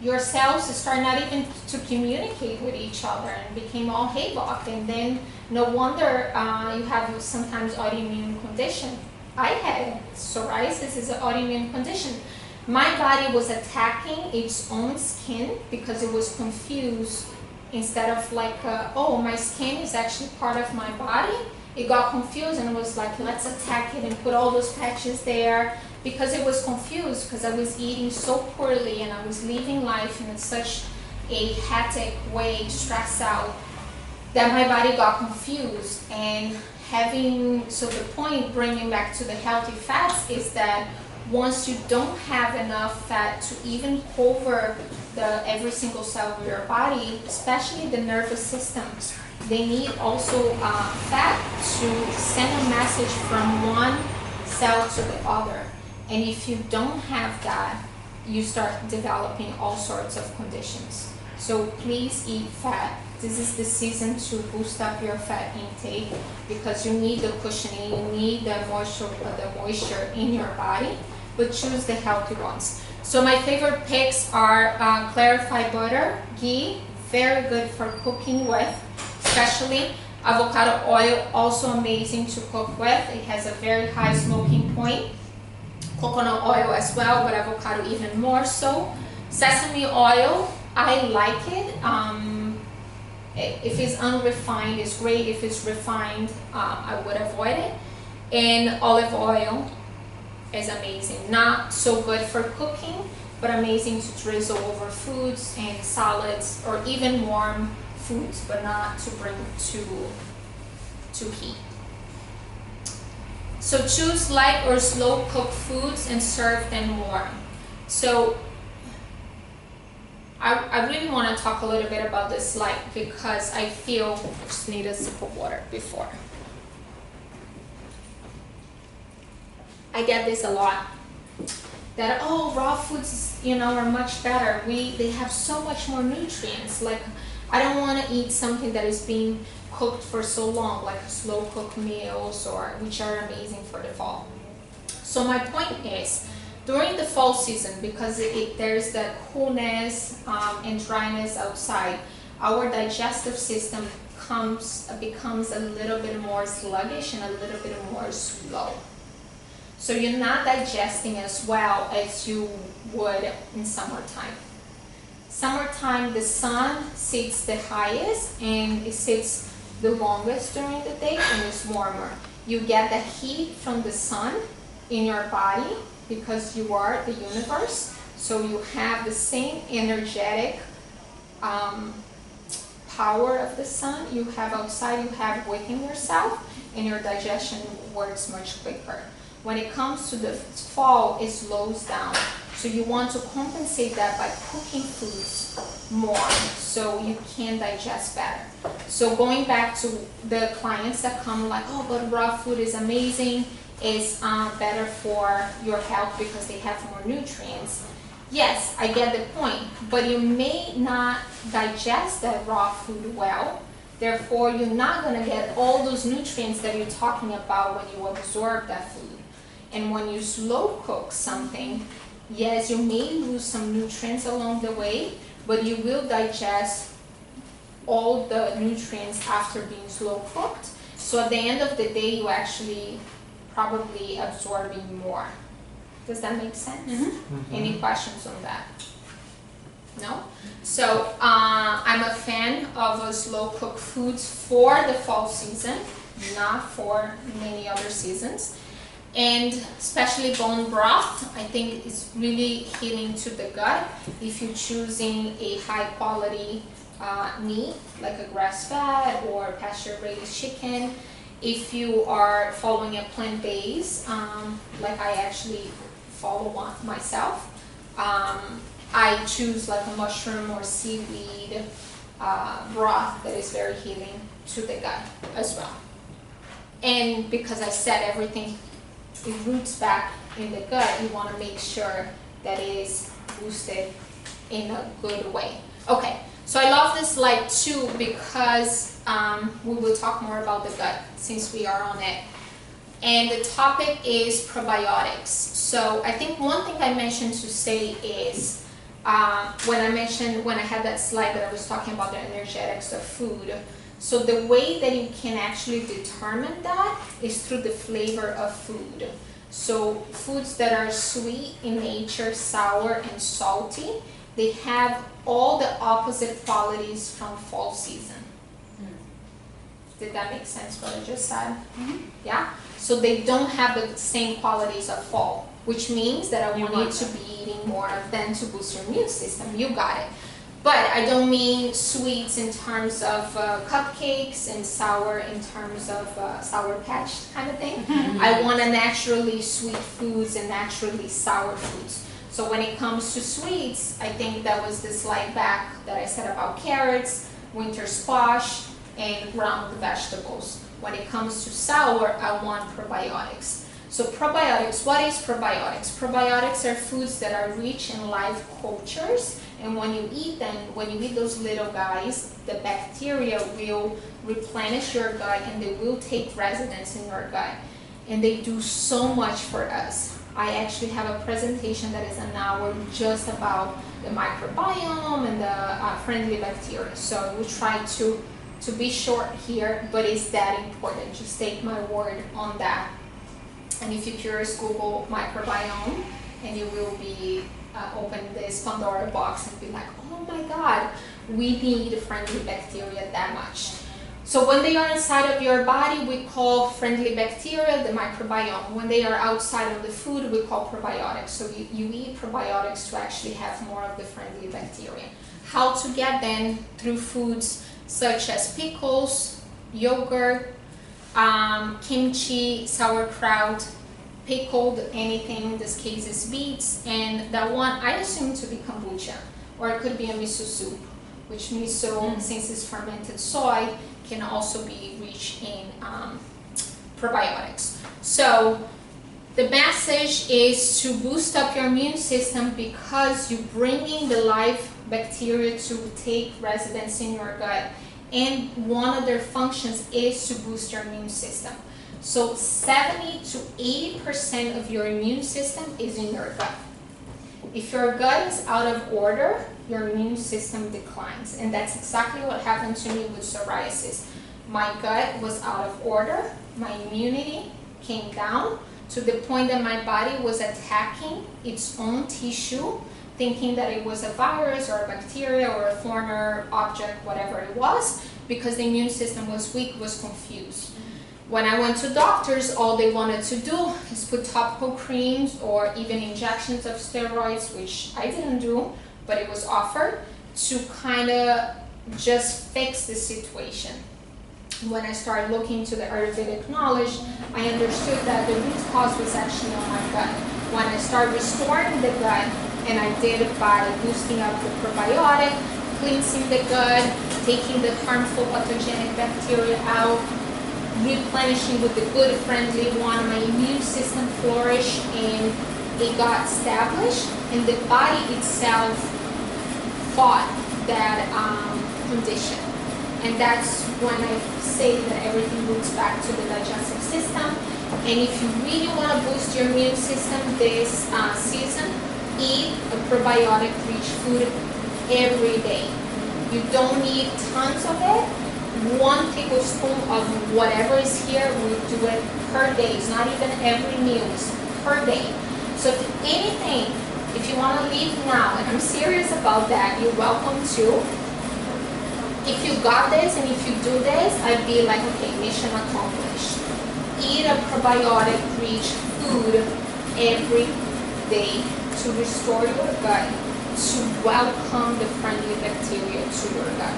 your cells start not even to communicate with each other and became all hayloft. And then no wonder you have sometimes autoimmune condition. I had psoriasis is an autoimmune condition. My body was attacking its own skin because it was confused. Instead of like, oh, my skin is actually part of my body, it got confused and was like, let's attack it and put all those patches there because it was confused because I was eating so poorly and I was living life in such a hectic way, stressed out, that my body got confused. And so the point, bringing back to the healthy fats, is that once you don't have enough fat to even cover every single cell of your body, especially the nervous system, they need also fat to send a message from one cell to the other. And if you don't have that, you start developing all sorts of conditions. So please eat fat. This is the season to boost up your fat intake because you need the cushioning, you need the moisture in your body, but choose the healthy ones. So my favorite picks are clarified butter, ghee, very good for cooking with, especially avocado oil, also amazing to cook with. It has a very high smoking point. Coconut oil as well, but avocado even more so. Sesame oil, I like it. If it's unrefined, it's great. If it's refined, I would avoid it. And olive oil is amazing. Not so good for cooking, but amazing to drizzle over foods and salads or even warm foods, but not to bring to heat. So choose light or slow cooked foods and serve them warm. So I really want to talk a little bit about this light because I feel I just need a sip of water before. I get this a lot, that raw foods, are much better. They have so much more nutrients. Like, I don't want to eat something that is being cooked for so long, like slow cooked meals, which are amazing for the fall. So my point is, during the fall season, because there's that coolness and dryness outside, our digestive system becomes a little bit more sluggish and a little bit more slow. So you're not digesting as well as you would in summertime. Summertime, the sun sits the highest and it sits the longest during the day and it's warmer. You get the heat from the sun in your body because you are the universe. So you have the same energetic power of the sun you have outside, you have within yourself, and your digestion works much quicker. When it comes to the fall, it slows down. So you want to compensate that by cooking foods more so you can digest better. So going back to the clients that come like, oh, but raw food is amazing, it's better for your health because they have more nutrients. Yes, I get the point, but you may not digest that raw food well. Therefore, you're not going to get all those nutrients that you're talking about when you absorb that food. And when you slow cook something, yes, you may lose some nutrients along the way, but you will digest all the nutrients after being slow cooked. So at the end of the day, you actually probably absorbing more. Does that make sense? Any questions on that? No? So I'm a fan of slow cooked foods for the fall season, not for many other seasons. And especially bone broth, I think is really healing to the gut. If you're choosing a high quality meat, like a grass-fed or pasture-raised chicken, if you are following a plant-based, like I actually follow one myself, I choose like a mushroom or seaweed broth that is very healing to the gut as well. And because I said everything, it roots back in the gut, you want to make sure that it is boosted in a good way. Okay, so I love this slide too because we will talk more about the gut since we are on it. And the topic is probiotics. So I think one thing I mentioned to say is when I had that slide that I was talking about the energetics of food. So the way that you can actually determine that is through the flavor of food. So foods that are sweet in nature, sour and salty, they have all the opposite qualities from fall season. Did that make sense what I just said? Yeah? So they don't have the same qualities of fall, which means that I want you to be eating more of them to boost your immune system. You got it. But I don't mean sweets in terms of cupcakes and sour in terms of Sour Patch kind of thing. I want a naturally sweet foods and naturally sour foods. So when it comes to sweets, I think that was the slide back that I said about carrots, winter squash, and ground vegetables. When it comes to sour, I want probiotics. So probiotics, what is probiotics? Probiotics are foods that are rich in live cultures, and when you eat them, when you eat those little guys, the bacteria will replenish your gut and they will take residence in your gut. And they do so much for us. I actually have a presentation that is an hour just about the microbiome and the friendly bacteria. So we'll try to be short here, but it's that important. Just take my word on that. And if you're curious, Google microbiome and you will be open this Pandora box and be like, oh my God, we need friendly bacteria that much. So when they are inside of your body, we call friendly bacteria the microbiome. When they are outside of the food, we call probiotics. So you eat probiotics to actually have more of the friendly bacteria. How to get them? Through foods such as pickles, yogurt, kimchi, sauerkraut, pickled anything, in this case is beets, and that one I assume to be kombucha, or it could be a miso soup, which miso, since it's fermented soy, can also be rich in probiotics. So the message is to boost up your immune system because you're bringing the live bacteria to take residence in your gut, and one of their functions is to boost your immune system. So 70 to 80% of your immune system is in your gut. If your gut is out of order, your immune system declines. And that's exactly what happened to me with psoriasis. My gut was out of order, my immunity came down to the point that my body was attacking its own tissue thinking that it was a virus or a bacteria or a foreigner object, whatever it was, because the immune system was weak, was confused. When I went to doctors, all they wanted to do is put topical creams or even injections of steroids, which I didn't do, but it was offered to kind of just fix the situation. When I started looking into the Ayurvedic knowledge, I understood that the root cause was actually on my gut. When I started restoring the gut, and I did it by boosting up the probiotic, cleansing the gut, taking the harmful pathogenic bacteria out, replenishing with the good friendly one, my immune system flourished and it got established, and the body itself fought that condition. And that's when I say that everything roots back to the digestive system. And if you really want to boost your immune system this season, eat a probiotic-rich food every day. You don't need tons of it. 1 tablespoon of whatever is here, we do it per day. It's not even every meal, it's per day. So if anything, if you want to leave now, and I'm serious about that, you're welcome to. If you got this and if you do this, I'd be like, okay, mission accomplished. Eat a probiotic-rich food every day to restore your gut, to welcome the friendly bacteria to your gut.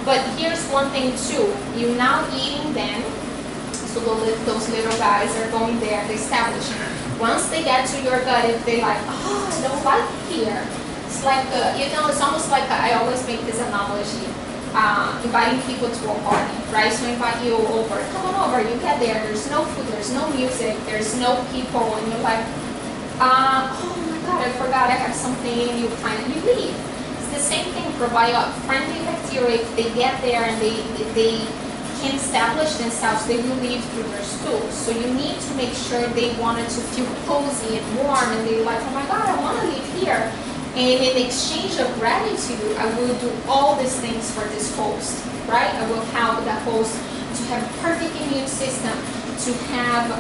But here's one thing too, you're now eating them, so those little guys are going there, they're establishing. Once they get to your gut, if they're like, oh, I don't like it here. It's like, it's almost like, I always make this analogy, inviting people to a party, right? So I invite you over, come on over, you get there, there's no food, there's no music, there's no people, and you're like, oh my God, I forgot I have something, and you leave. The same thing for friendly bacteria. If they get there and they can establish themselves, they will leave through their stools. So you need to make sure they wanted to feel cozy and warm, and they're like, oh my God, I want to live here. And in exchange of gratitude, I will do all these things for this host, right? I will help that host to have a perfect immune system, to have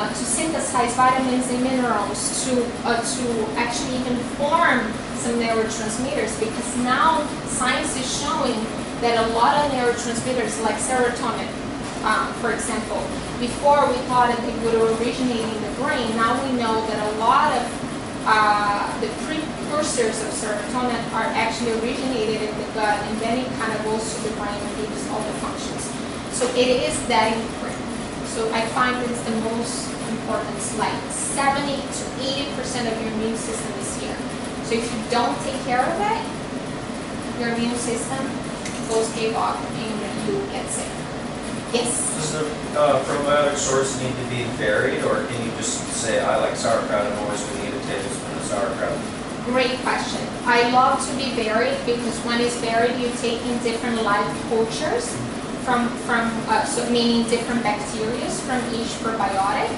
to synthesize vitamins and minerals, to actually even form some neurotransmitters, because now science is showing that a lot of neurotransmitters like serotonin, for example, before we thought that they would originate in the brain, now we know that a lot of the precursors of serotonin are actually originated in the gut, and then it kind of goes to the brain and gives all the functions. So it is that important. So I find it's the most important, like 70 to 80% of your immune system is here. So if you don't take care of it, your immune system goes haywire and you get sick. Yes? Does the probiotic source need to be varied, or can you just say, I like sauerkraut, I'm always going to eat a tablespoon of sauerkraut? Great question. I love to be varied, because when it's varied, you take in different live cultures so meaning different bacteria from each probiotic.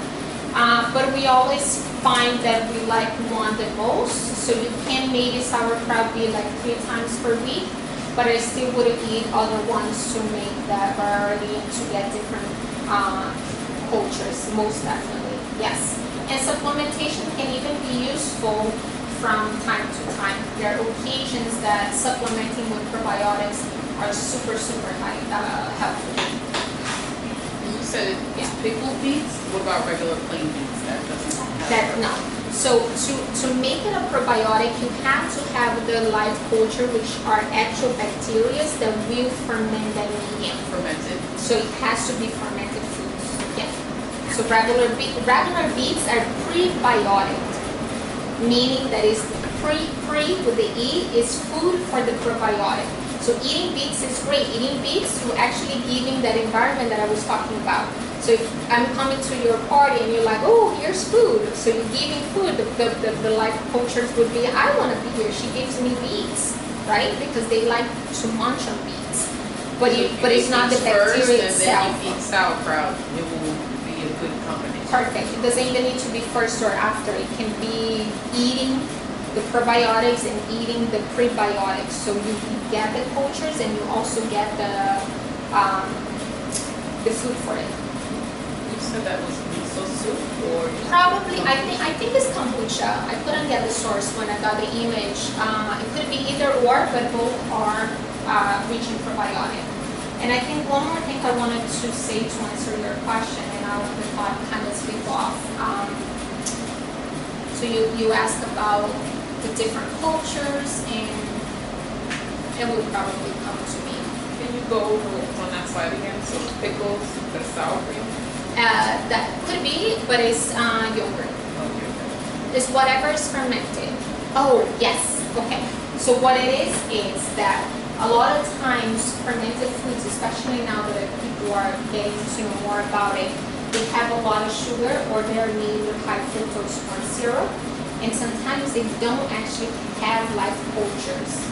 But we always find that we like one the most, so you can maybe sauerkraut be like 3 times per week, but I still would eat other ones to make that variety and to get different cultures, most definitely, yes. And supplementation can even be useful from time to time. There are occasions that supplementing with probiotics are super, super helpful. You said it's pickled beets? What about regular plain beets? That doesn't have No. So to make it a probiotic, you have to have the live culture, which are actual bacteria that will ferment that medium. fermented. So it has to be fermented foods. Yeah. So regular beets are prebiotic, meaning that is pre with the E is food for the probiotic. So eating beets is great. Eating beets, you're actually giving that environment that I was talking about. So if I'm coming to your party and you're like, oh, here's food. So you're giving food. The life cultures would be, I want to be here. She gives me beets, right? Because they like to munch on beets. But it's not the bacteria itself. And then you eat sauerkraut, it will be a good combination. Perfect. It doesn't even need to be first or after. It can be eating the probiotics and eating the prebiotics. So you get the cultures and you also get the food for it. You said that was miso soup or? Probably, I think it's kombucha. I couldn't get the source when I got the image. It could be either or, but both are rich in probiotic. And I think one more thing I wanted to say to answer your question, and I'll thought kind of slip off. So you asked about the different cultures, and it would probably come to me. Can you go over on that slide again? So pickles, the sour cream? That could be, but it's yogurt. It's whatever is fermented. Oh, yes, okay. So what it is that a lot of times fermented foods, especially now that people are getting to know more about it, they have a lot of sugar or they're made with high fructose corn syrup, and sometimes they don't actually have live cultures.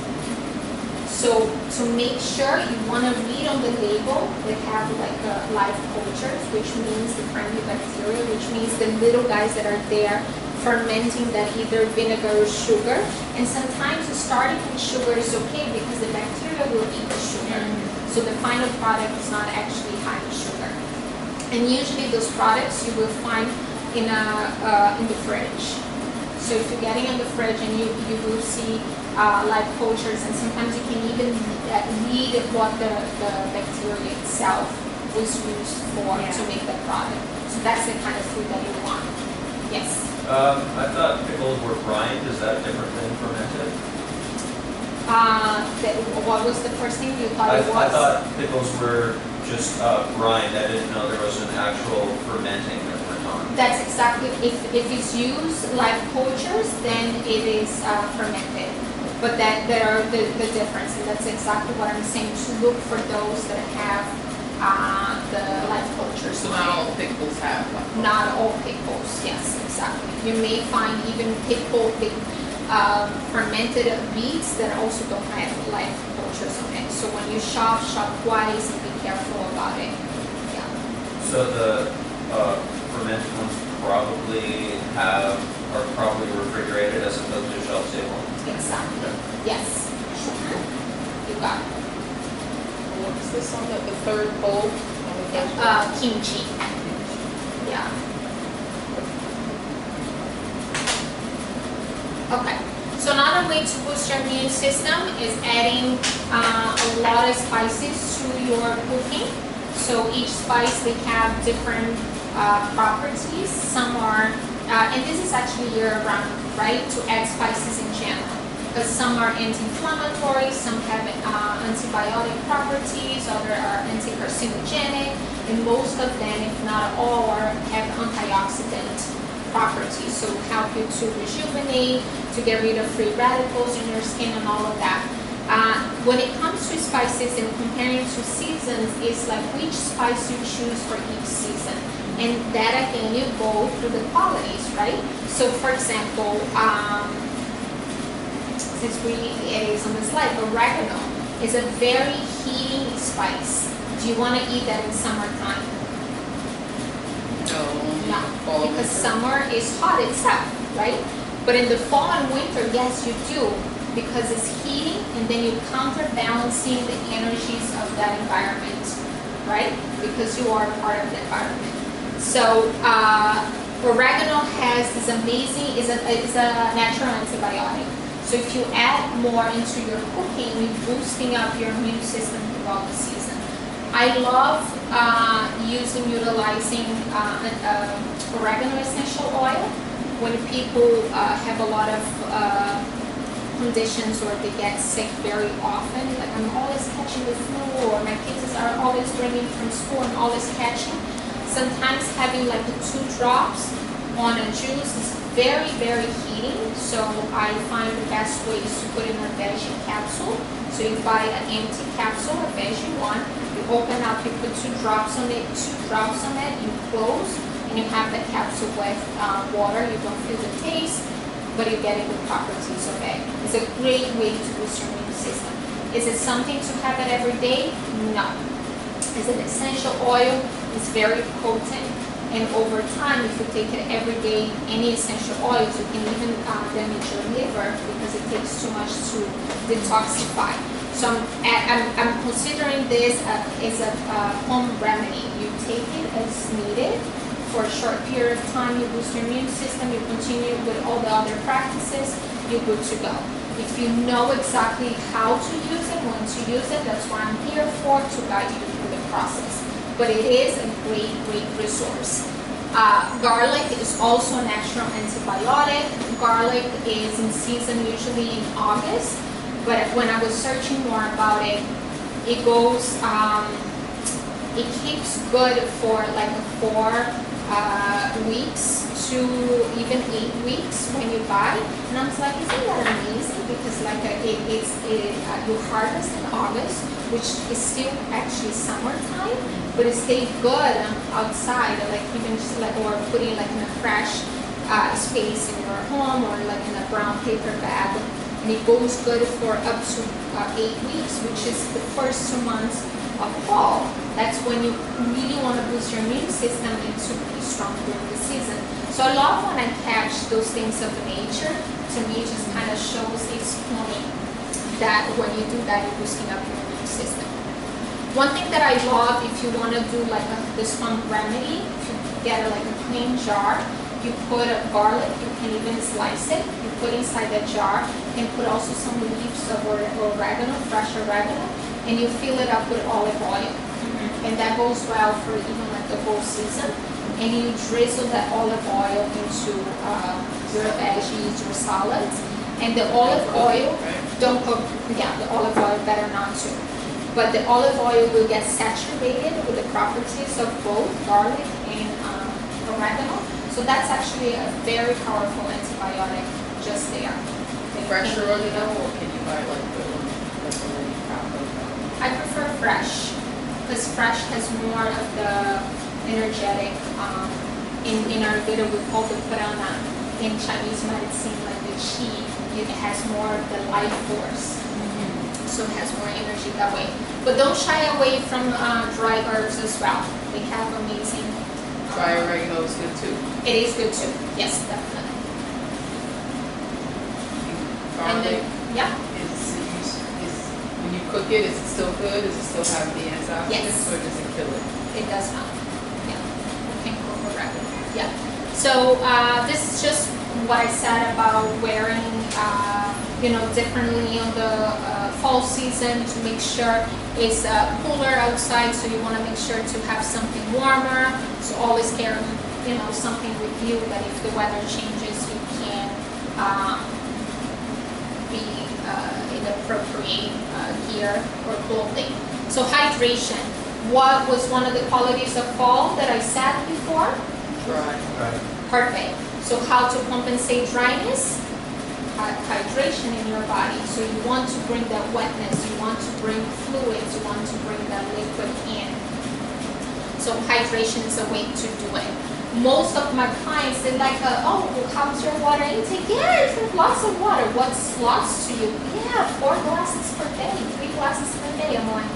So to make sure, you want to read on the label they have like live cultures, which means the friendly bacteria, which means the little guys that are there fermenting that either vinegar or sugar. And sometimes starting with sugar is okay because the bacteria will eat the sugar. So the final product is not actually high in sugar. And usually those products you will find in the fridge. So if you're getting in the fridge and you will see live cultures, and sometimes you can even read what the bacteria itself was used for to make the product. So that's the kind of food that you want. Yes. I thought pickles were brined. Is that different than fermented? What was the first thing you thought it was? I thought pickles were just brined. I didn't know there was an actual fermenting that went on. That's exactly, if it's used live cultures, then it is fermented. But there are the difference, and that's exactly what I'm saying, to look for those that have the live cultures. So not all pickles have like. Not all pickles, yes, exactly. You may find even fermented beets that also don't have live cultures on it. So when you shop twice and be careful about it. Yeah. So the fermented ones are probably refrigerated as opposed to shelf stable. Exactly. Yes. You got it. What's this on the third bowl? Kimchi. Yeah. Okay. So another way to boost your immune system is adding a lot of spices to your cooking. So each spice, they have different properties. Some are, and this is actually year-round, right? To add spices in general. Because some are anti-inflammatory, some have antibiotic properties, others are anti-carcinogenic, and most of them, if not all, have antioxidant properties. So help you to rejuvenate, to get rid of free radicals in your skin and all of that. When it comes to spices and comparing to seasons, it's like which spice you choose for each season. And that again, you go through the qualities, right? So for example, since it is on the slide, oregano is a very heating spice. Do you want to eat that in summertime? No, because summer is hot itself, right? But in the fall and winter, yes, you do, because it's heating, and then you're counterbalancing the energies of that environment, right? Because you are part of the environment. So oregano has this amazing, is a natural antibiotic. So if you add more into your cooking, you're boosting up your immune system throughout the season. I love utilizing oregano essential oil when people have a lot of conditions or they get sick very often. Like I'm always catching the flu, or my kids are always bringing from school and always catching. Sometimes having like the 2 drops on a juice is very, very heating. So I find the best way is to put in a veggie capsule. So you buy an empty capsule, a veggie one, you open up, you put 2 drops on it, you close, and you have the capsule with water. You don't feel the taste, but you're getting the properties of it. It's a great way to boost your immune system. Is it something to have it every day? No. It's an essential oil. It's very potent. And over time, if you take it every day, any essential oils, you can even damage your liver because it takes too much to detoxify. So I'm considering this as a home remedy. You take it as needed, for a short period of time, you boost your immune system, you continue with all the other practices, you're good to go. If you know exactly how to use it, when to use it, that's what I'm here for, to guide you through the process. But it is a great, great resource. Garlic is also a natural antibiotic. Garlic is in season usually in August, but when I was searching more about it, it goes, it keeps good for like 4 weeks to even 8 weeks when you buy. And I was like, isn't that amazing? Because like you harvest in August, which is still actually summertime, but it stays good outside, like even just like, or putting like in a fresh space in your home, or like in a brown paper bag. And it goes good for up to 8 weeks, which is the first 2 months of fall. That's when you really want to boost your immune system and to be strong during the season. So I love when I catch those things of nature. To me, it just kind of shows, explain that when you do that, you're boosting up your immune system. One thing that I love, if you want to do like this one remedy, if you get like a clean jar, you put a garlic, you can even slice it, you put inside the jar, and put also some leaves of oregano, fresh oregano, and you fill it up with olive oil. And that goes well for even like the whole season. And you drizzle that olive oil into your veggies, your salads. And the olive oil, don't cook, yeah, the olive oil better not to. But the olive oil will get saturated with the properties of both garlic and oregano. So that's actually a very powerful antibiotic just there. Fresh oregano, or can you buy like the already powdered? I prefer fresh, because fresh has more of the energetic, in Ayurveda we call the prana, in Chinese medicine like the qi, it has more of the life force, so it has more energy that way. But don't shy away from dry herbs as well. They have amazing. Dry oregano is good too. It is good too, yes, definitely. And Garlic then, yeah. is when you cook it, is it still good? Does it still have the antioxidants, Yes. or does it kill it? It does not. Yeah. You can cook oregano. Yeah. So this is just what I said about wearing, differently on the fall season to make sure it's cooler outside. So you want to make sure to have something warmer. So always carry, something with you that if the weather changes, you can be in appropriate gear or clothing. So hydration. What was one of the qualities of fall that I said before? Dry. Right. Perfect. So how to compensate dryness? Hydration in your body. So you want to bring that wetness, you want to bring fluids, you want to bring that liquid in. So hydration is a way to do it. Most of my clients, they're like, oh, how's your water intake? Yeah, I drink lots of water. What's lots to you? Yeah, 4 glasses per day, 3 glasses per day. I'm like,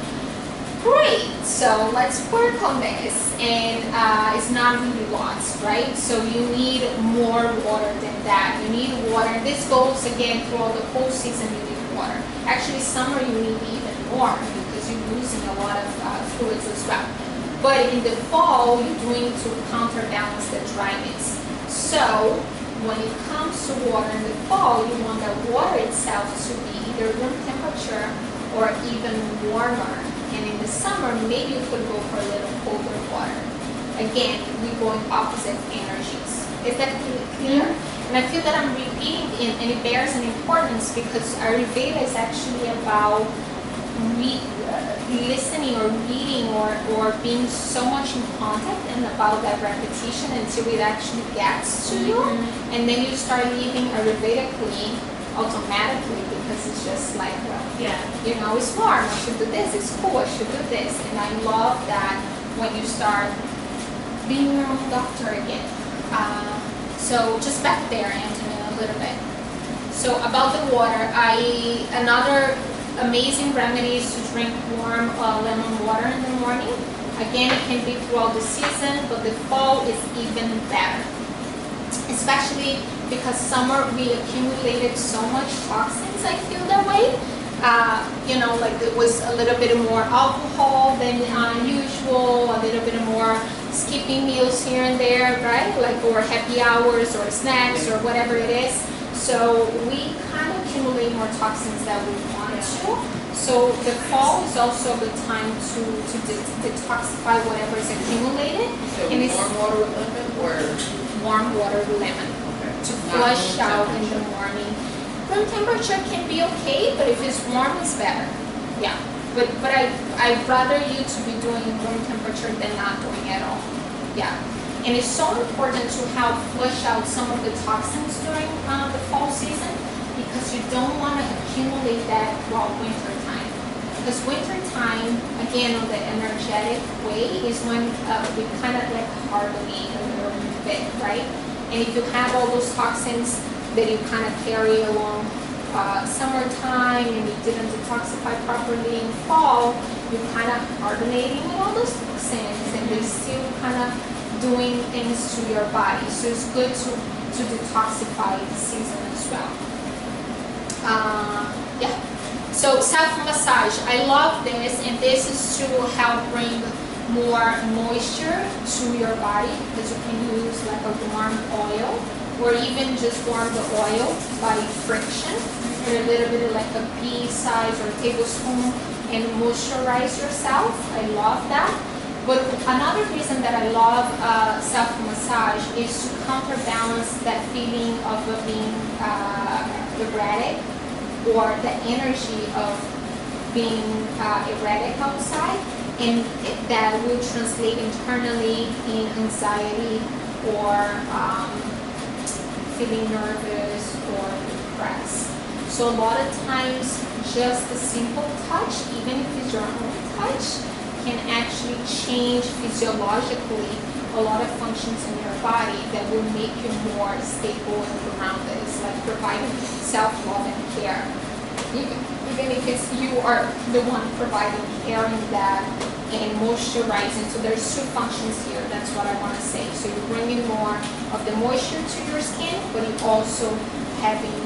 great, so let's work on this. And it's not really lots, right? So you need more water than that. You need water. This goes again throughout the whole season, you need water. Actually, summer you need even more because you're losing a lot of fluids as well. But in the fall, you're doing to counterbalance the dryness. So when it comes to water in the fall, you want the water itself to be either room temperature or even warmer. And in the summer, maybe you could go for a little colder water. Again, we're going opposite energies. Is that clear? And I feel that I'm repeating it, and it bears an importance because Ayurveda is actually about listening or reading or being so much in contact and about that repetition until it actually gets to you. And then you start living Ayurvedically automatically because it's just like, well, it's warm, I should do this, it's cool, I should do this. And I love that when you start being your own doctor again. So just back there, Anthony, a little bit. So about the water, another amazing remedy is to drink warm lemon water in the morning. Again, it can be throughout the season, but the fall is even better. Especially because summer we accumulated so much toxins, I feel that way. Like it was a little bit more alcohol than usual, a little bit more skipping meals here and there, right? Like, or happy hours or snacks or whatever it is. So we kind of accumulate more toxins than we want to. So the fall is also a good time to detoxify whatever is accumulated. So And it's warm water with lemon or? warm water with lemon Okay. to Not flush room out in the temperature. morning. Room temperature can be okay, but if it's warm, it's better. Yeah, but I'd rather you to be doing room temperature than not doing at all. Yeah, and it's so important to help flush out some of the toxins during the fall season because you don't want to accumulate that while winter time. Because winter time, again, on the energetic way, is when we kind of like hibernate a little bit, right? And if you have all those toxins that you kind of carry along summertime and you didn't detoxify properly in fall, you're kind of hibernating with all those toxins and they're still kind of doing things to your body. So it's good to detoxify the season as well. Yeah. So self-massage, I love this, and this is to help bring more moisture to your body because you can use like a warm oil or even just warm the oil by friction with a little bit of like a pea size or a tablespoon and moisturize yourself. I love that. But another reason that I love self-massage is to counterbalance that feeling of being erratic or the energy of being erratic outside, and that will translate internally in anxiety or feeling nervous or depressed. So a lot of times just a simple touch, even if it's your own touch, can actually change physiologically a lot of functions in your body that will make you more stable and grounded. It's like providing self-love and care. Even if it's you are the one providing, caring that, and moisturizing. So there's two functions here, that's what I want to say. So you're bringing more of the moisture to your skin, but you're also having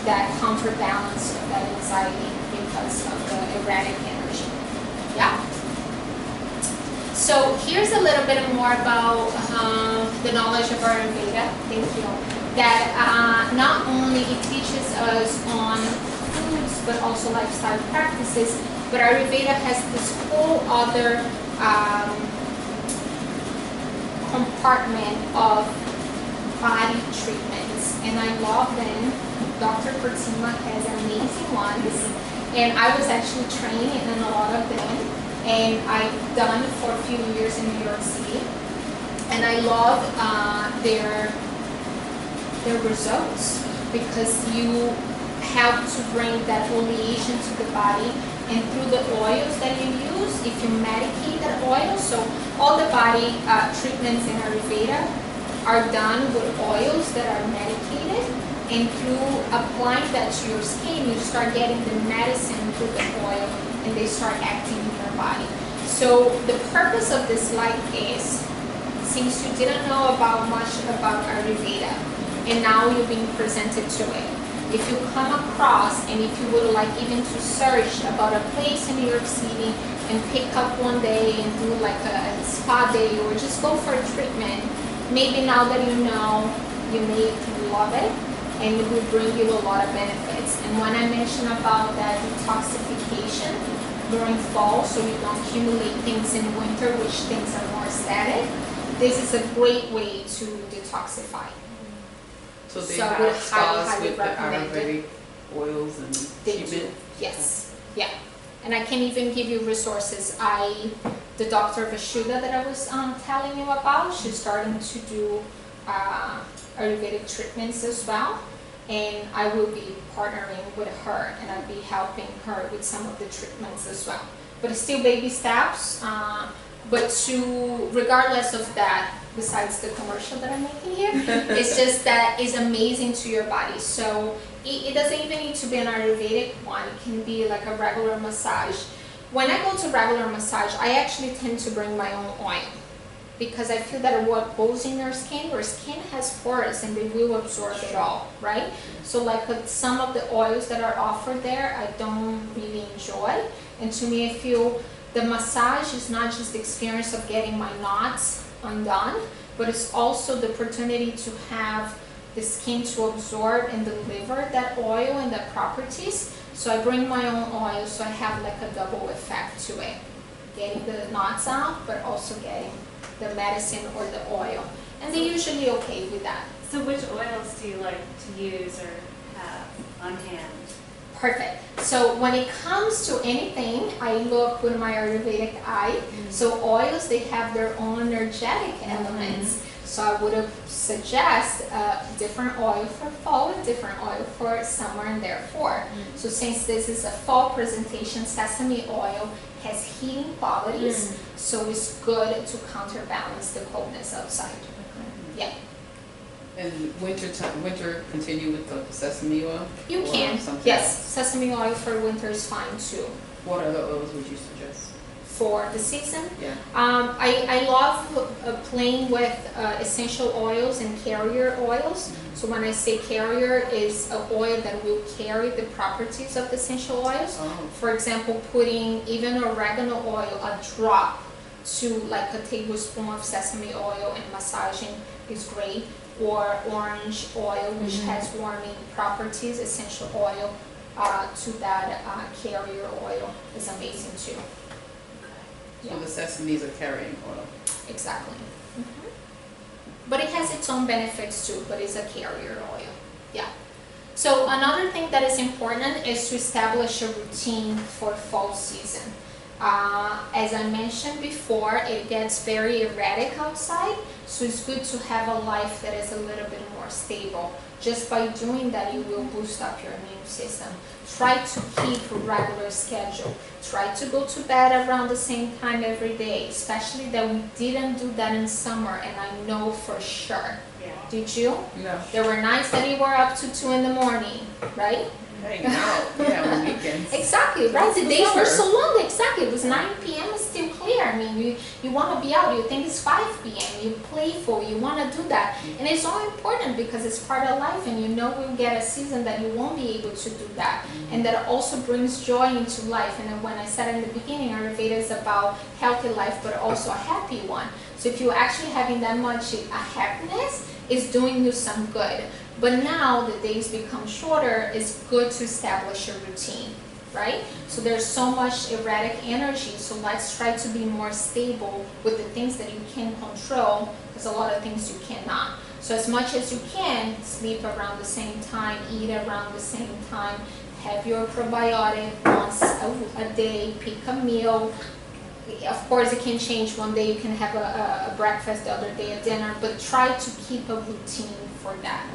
that counterbalance of that anxiety because of the erratic energy. Yeah? So here's a little bit more about the knowledge of Ayurveda. Thank you. That not only it teaches us on foods, but also lifestyle practices, but Ayurveda has this whole other compartment of body treatments, and I love them. Dr. Pratima has amazing ones, and I was actually trained in a lot of them, and I've done for a few years in New York City, and I love their results because you help to bring that oleation to the body, and through the oils that you use, if you medicate that oil, so all the body treatments in Ayurveda are done with oils that are medicated, and through applying that to your skin, you start getting the medicine through the oil, and they start acting in your body. So the purpose of this light is, since you didn't know about much about Ayurveda, and now you're being presented to it, if you come across, and if you would like even to search about a place in New York City and pick up one day and do like a spa day or just go for a treatment, maybe now that you know, you may love it and it will bring you a lot of benefits. And when I mention about that detoxification during fall, so you don't accumulate things in winter, which things are more static, this is a great way to detoxify. So they So I have would spas highly with the recommend it. Ayurvedic oils and They do, treatment? yes, yeah. And I can even give you resources. The Dr. Vashuddha that I was telling you about, she's starting to do Ayurvedic treatments as well. And I will be partnering with her, and I'll be helping her with some of the treatments as well. But it's still baby steps. But regardless of that, besides the commercial that I'm making here, it's just that it's amazing to your body. So it doesn't even need to be an Ayurvedic one. It can be like a regular massage. When I go to regular massage, I actually tend to bring my own oil because I feel that what goes in your skin has pores and they will absorb it all, right? So like some of the oils that are offered there, I don't really enjoy. And to me, I feel the massage is not just the experience of getting my knots undone, but it's also the opportunity to have the skin to absorb and deliver that oil and the properties. So I bring my own oil, so I have like a double effect to it. Getting the knots out, but also getting the medicine or the oil. And they're usually okay with that. So which oils do you like to use or have on hand? Perfect. So when it comes to anything, I look with my Ayurvedic eye. So oils, they have their own energetic elements. So I would suggest a different oil for fall, a different oil for summer, and therefore. So since this is a fall presentation, sesame oil has heating qualities, so it's good to counterbalance the coldness outside. Yeah. And winter continue with the sesame oil? You Or can, something yes. else? Sesame oil for winter is fine too. What other oils would you suggest? For the season, Yeah. I love playing with essential oils and carrier oils. So when I say carrier, is an oil that will carry the properties of the essential oils. Oh. For example, putting even oregano oil, a drop to like a tablespoon of sesame oil and massaging is great. Or orange oil, which has warming properties, essential oil to that carrier oil is amazing too. So the sesame is a carrying oil. Exactly. But it has its own benefits too, but it's a carrier oil. Yeah. So another thing that is important is to establish a routine for fall season. As I mentioned before, it gets very erratic outside, so it's good to have a life that is a little bit more stable. Just by doing that, you will boost up your immune system. Try to keep a regular schedule. Try to go to bed around the same time every day, especially that we didn't do that in summer, and I know for sure. Yeah. Did you? No. There were nights that you were up to 2 in the morning, right? Hanging out, yeah, on weekends. Exactly, right? The days were summer. so long, exactly. It was 9 p.m. It's still clear. I mean, you want to be out, you think it's 5 p.m., you're playful, you want to do that. And it's so important because it's part of life, and you know we'll get a season that you won't be able to do that. And that also brings joy into life. And when I said in the beginning, Ayurveda is about healthy life, but also a happy one. So if you're actually having that much happiness, it's doing you some good. But now the days become shorter, it's good to establish a routine, right? So there's so much erratic energy, so let's try to be more stable with the things that you can control, because a lot of things you cannot. So as much as you can, sleep around the same time, eat around the same time, have your probiotic once a day, pick a meal. Of course, it can change. One day you can have a breakfast, the other day a dinner, but try to keep a routine for that.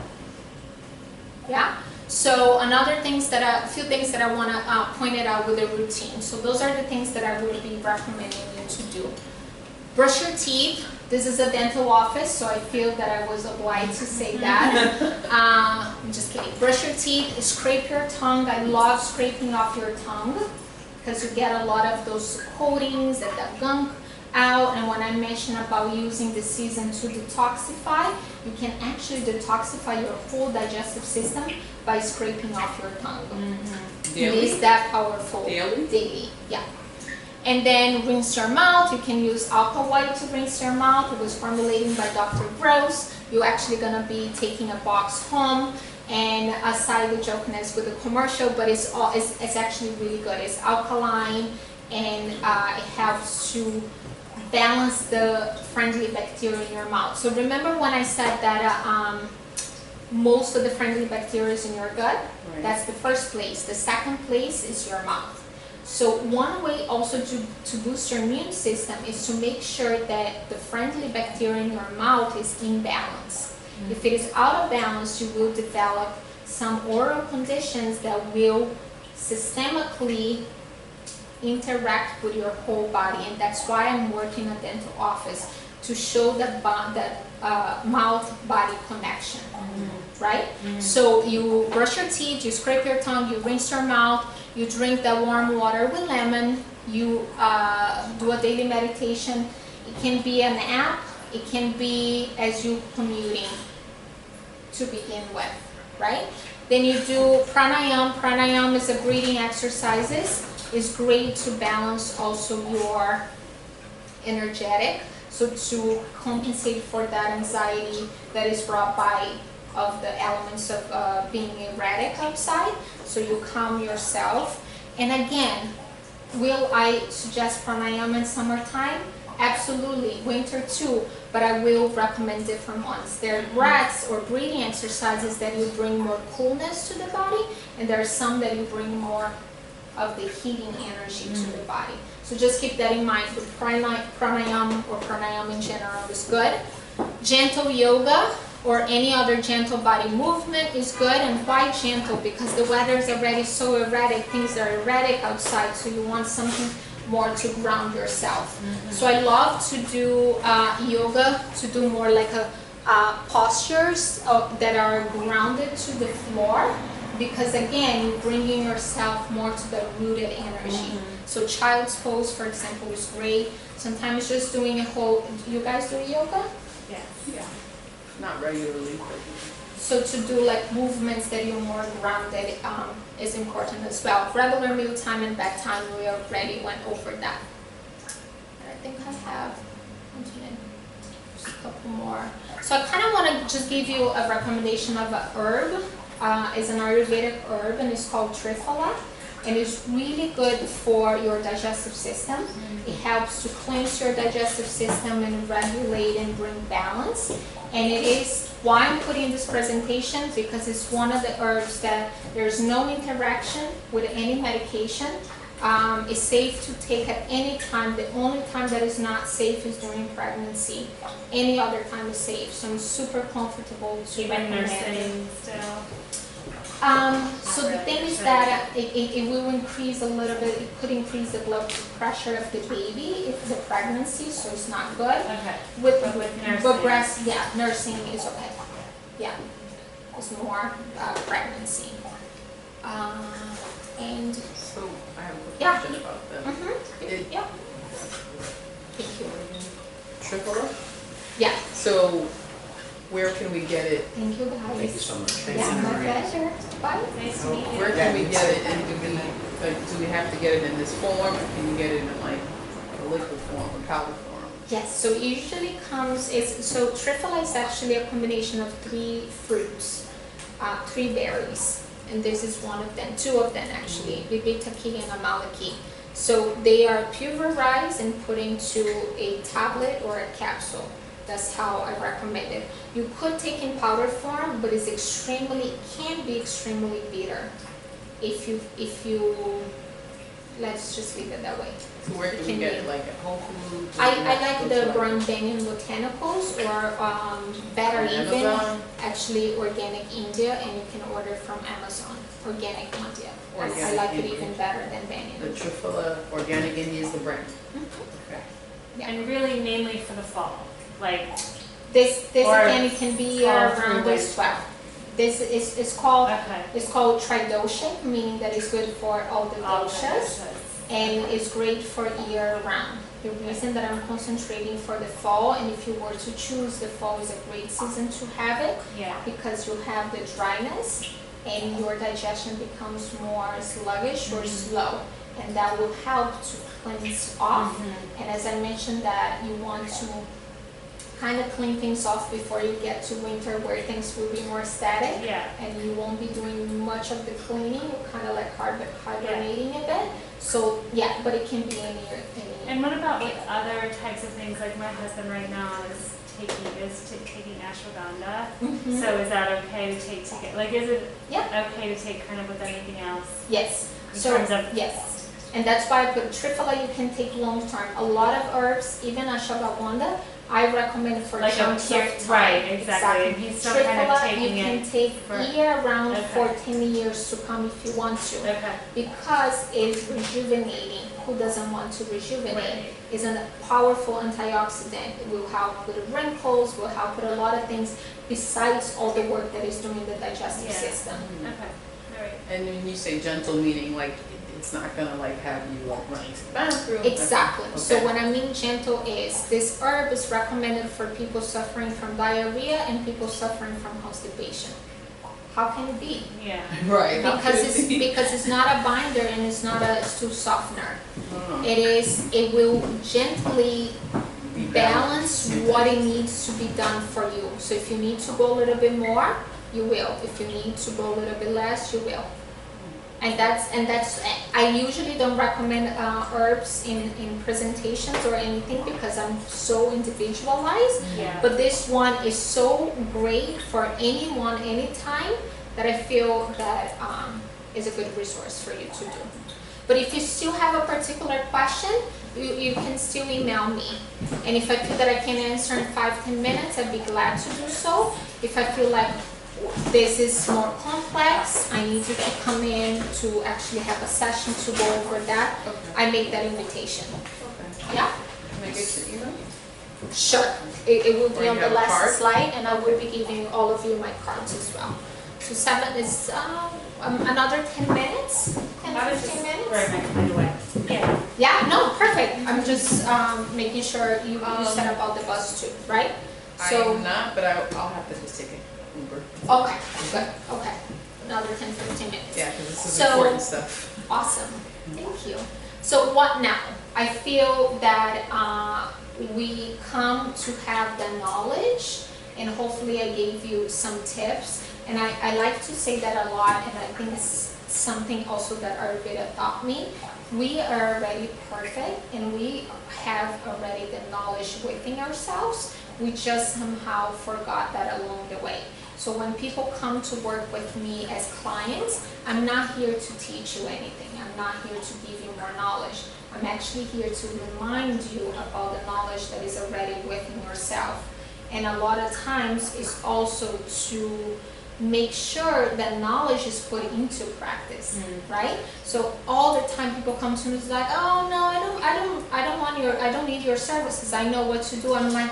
Yeah. So another things that a few things that I want to point it out with a routine. So those are the things that I would be recommending you to do. Brush your teeth. This is a dental office, so I feel that I was obliged to say that. I'm just kidding. Brush your teeth. Scrape your tongue. I love scraping off your tongue because you get a lot of those coatings and that gunk out. And when I mentioned about using the season to detoxify, you can actually detoxify your whole digestive system by scraping off your tongue. It Daily? is that powerful. Daily? Daily, yeah. And then rinse your mouth. You can use alcohol white to rinse your mouth. It was formulated by Dr. Gross. You're actually gonna be taking a box home. And aside the jokeness with the commercial, but it's actually really good. It's alkaline, and it helps to balance the friendly bacteria in your mouth. So remember when I said that most of the friendly bacteria is in your gut? Right. That's the first place. The second place is your mouth. So one way also to boost your immune system is to make sure that the friendly bacteria in your mouth is in balance. If it is out of balance, you will develop some oral conditions that will systemically interact with your whole body, and that's why I'm working in a dental office to show that mouth-body connection, right? So you brush your teeth, you scrape your tongue, you rinse your mouth, you drink the warm water with lemon, you do a daily meditation. It can be an app, it can be as you commuting to begin with, right? Then you do pranayama. Pranayama is a breathing exercises. It's great to balance also your energetic. So to compensate for that anxiety that is brought by of the elements of being erratic outside, so you calm yourself. And again, will I suggest pranayama in summertime? Absolutely, winter too, but I will recommend different ones. There are breaths or breathing exercises that you bring more coolness to the body, and there are some that you bring more of the heating energy to the body. So just keep that in mind. The pranayama or pranayama in general is good. Gentle yoga or any other gentle body movement is good. And why gentle? Because the weather is already so erratic, things are erratic outside, so you want something more to ground yourself. So I love to do yoga, to do more like postures that are grounded to the floor, because again, you're bringing yourself more to the rooted energy. So child's pose, for example, is great. Sometimes just doing a whole, you guys do yoga? Yes. Yeah. Not regularly, but. So to do like movements that you're more grounded is important as well. Regular mealtime and bedtime, we already went over that. And I think I have just a couple more. So I kind of want to just give you a recommendation of an herb. It's an Ayurvedic herb, and it's called Triphala. And it's really good for your digestive system. It helps to cleanse your digestive system and regulate and bring balance. And it is why I'm putting this presentation, because it's one of the herbs that there's no interaction with any medication. It's safe to take at any time. The only time that is not safe is during pregnancy. Any other time is safe. So I'm super comfortable to Even recommend it. nursing still. So the thing is that it will increase a little bit, it could increase the blood pressure of the baby if the pregnancy, so it's not good. Okay. With nursing. but breast, yeah, nursing is okay. Yeah, it's more pregnancy. And So I have a quick Yeah. question about them. It- yeah, thank you. Triphala? Yeah, So where can we get it? thank you guys. Thank you so much. Yeah, my pleasure. Bye. Nice to meet you. Where can we get it, and do we have to get it in this form, or can you get it in like a liquid form or powder form? Yes, so it usually comes, so Triphala is actually a combination of 3 fruits, 3 berries, and this is one of them, 2 of them actually, Bibitaki and Amalaki. So they are pulverized and put into a tablet or a capsule. That's how I recommend it. You could take in powder form, but it can be extremely bitter if you, let's just leave it that way. So where can we Can get be. it, like at Whole Foods? I like the Brandanian Botanicals, or better On even, Amazon? actually Organic India, and you can order from Amazon, Organic India. I Organic like it India. even better than The Banyan. Triphala Organic India is the brand. Mhm. Okay. And really mainly for the fall, like, This Or again, it can be fall around through as well. This is okay. it's called tridosha, meaning that it's good for all the All the doshas. doshas. And it's great for year round. The reason that I'm concentrating for the fall, and if you were to choose, the fall is a great season to have it, Yeah. because you have the dryness and your digestion becomes more sluggish or slow, and that will help to cleanse off. And as I mentioned, that you want to kind of clean things off before you get to winter, where things will be more static. Yeah. And you won't be doing much of the cleaning, kind of like hibernating a bit. So yeah, but it can be any. And what about like other types of things? Like my husband right now is taking ashwagandha. Mhm. So is that okay to take like is it Yeah. okay to take kind of with anything else? Yes. In So terms of- yes, and that's why I put Triphala. You can take long term. A lot of herbs, even ashwagandha, I recommend for Like a chunks of pure- time. right, exactly. And he's still kind of Triphala, taking you can it take for- year round Okay. for 10 years to come if you want to. Okay. Because it's rejuvenating. Who doesn't want to rejuvenate? Right. It's a powerful antioxidant. It will help with wrinkles, will help with a lot of things besides all the work that is doing the digestive Yeah. system. Okay. All right. And when you say gentle, meaning like it's not gonna like have you like running to the bathroom? Exactly. So Okay. when I mean gentle is, this herb is recommended for people suffering from diarrhea and people suffering from constipation. How can it be? Yeah. Right. how Because could it be? because it's not a binder and it's not a stool softener. Oh. It will gently balance what it needs to be done for you. So if you need to go a little bit more, you will. If you need to go a little bit less, you will. And that's I usually don't recommend herbs in presentations or anything because I'm so individualized. Yeah. But this one is so great for anyone, anytime, that I feel that is a good resource for you to do. But if you still have a particular question, you can still email me. And if I feel that I can answer in 5-10 minutes, I'd be glad to do so. If I feel like this is more complex, I need you to come in to actually have a session to go over that, Okay. I make that invitation. Okay. Yeah? Can I get your email? Sure. It will Or be you on the have a last card? slide, and I will be giving all of you my cards as well. So 7 is another 10 minutes, 10, I was 15 just minutes. throwing my mind away. Yeah. Yeah, no, perfect. I'm just making sure you set up all the bus too, right? So, I'm not, but I'll have to just take an Uber. okay, good, okay. Another 10, 15 minutes. Yeah, because this is So- important stuff. Awesome, thank you. So what now? I feel that we come to have the knowledge, and hopefully I gave you some tips. And I like to say that a lot, and I think it's something also that Ayurveda taught me. We are already perfect, and we have already the knowledge within ourselves. We just somehow forgot that along the way. So when people come to work with me as clients, I'm not here to teach you anything. I'm not here to give you more knowledge. I'm actually here to remind you about the knowledge that is already within yourself. And a lot of times it's also to make sure that knowledge is put into practice, right? So all the time people come to me, it's like, oh no, I don't need your services. I know what to do. I'm like,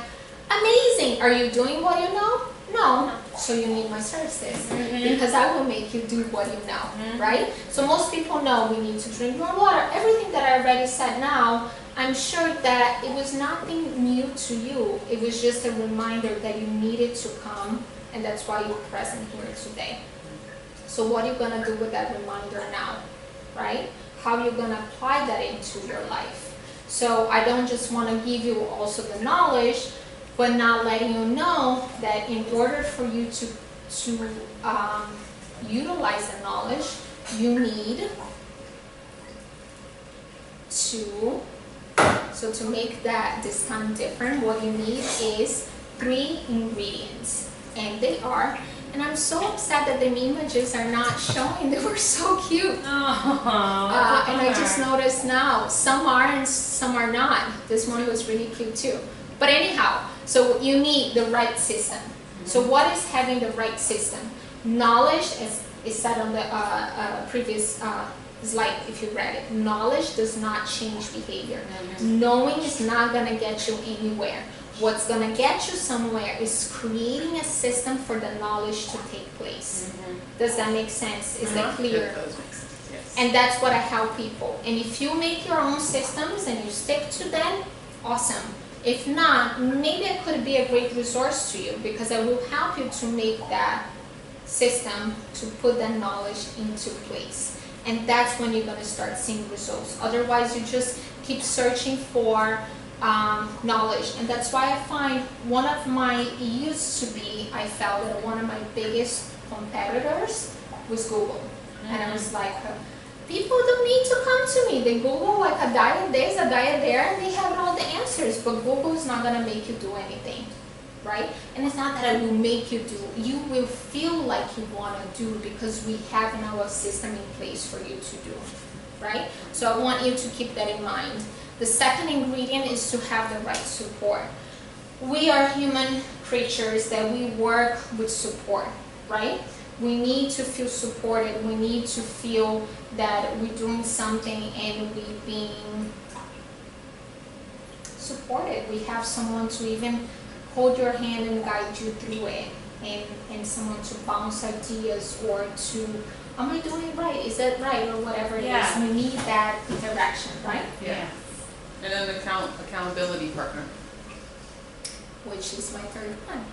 amazing. Are you doing what you know? No. So you need my services because I will make you do what you know, right? So most people know we need to drink more water. Everything that I already said now, I'm sure that it was nothing new to you. It was just a reminder that you needed to come, and that's why you're present here today. So what are you gonna do with that reminder now, right? How are you gonna apply that into your life? So I don't just wanna give you also the knowledge, but not letting you know that in order for you to utilize the knowledge, you need to, so to make that this time different, what you need is 3 ingredients, and they are, and I'm so upset that the images are not showing, they were so cute. Oh, And I just noticed now, some are and some are not. This one was really cute too. But anyhow, so you need the right system. So what is having the right system? Knowledge, as is said on the previous slide, if you read it, knowledge does not change behavior. Knowing is not gonna get you anywhere. What's gonna get you somewhere is creating a system for the knowledge to take place. Does that make sense? Is that clear? It does make sense, yes. And that's what I help people. And if you make your own systems and you stick to them, awesome. If not, maybe it could be a great resource to you because I will help you to make that system, to put that knowledge into place. And that's when you're going to start seeing results. Otherwise, you just keep searching for knowledge. And that's why I find I felt that one of my biggest competitors was Google. And I was like, people don't need to come to me. They Google like a diet this, a diet there, and they have all the answers. But Google is not gonna make you do anything, right? And it's not that I will make you do. You will feel like you wanna do because we have now a system in place for you to do, right? So I want you to keep that in mind. The second ingredient is to have the right support. We are human creatures that we work with support, right? We need to feel supported. We need to feel that we're doing something and we're being supported. We have someone to even hold your hand and guide you through it, and someone to bounce ideas or to, am I doing it right? Is that right? Or whatever it is. We need that interaction, right? Yeah. And an accountability partner. Which is my third one.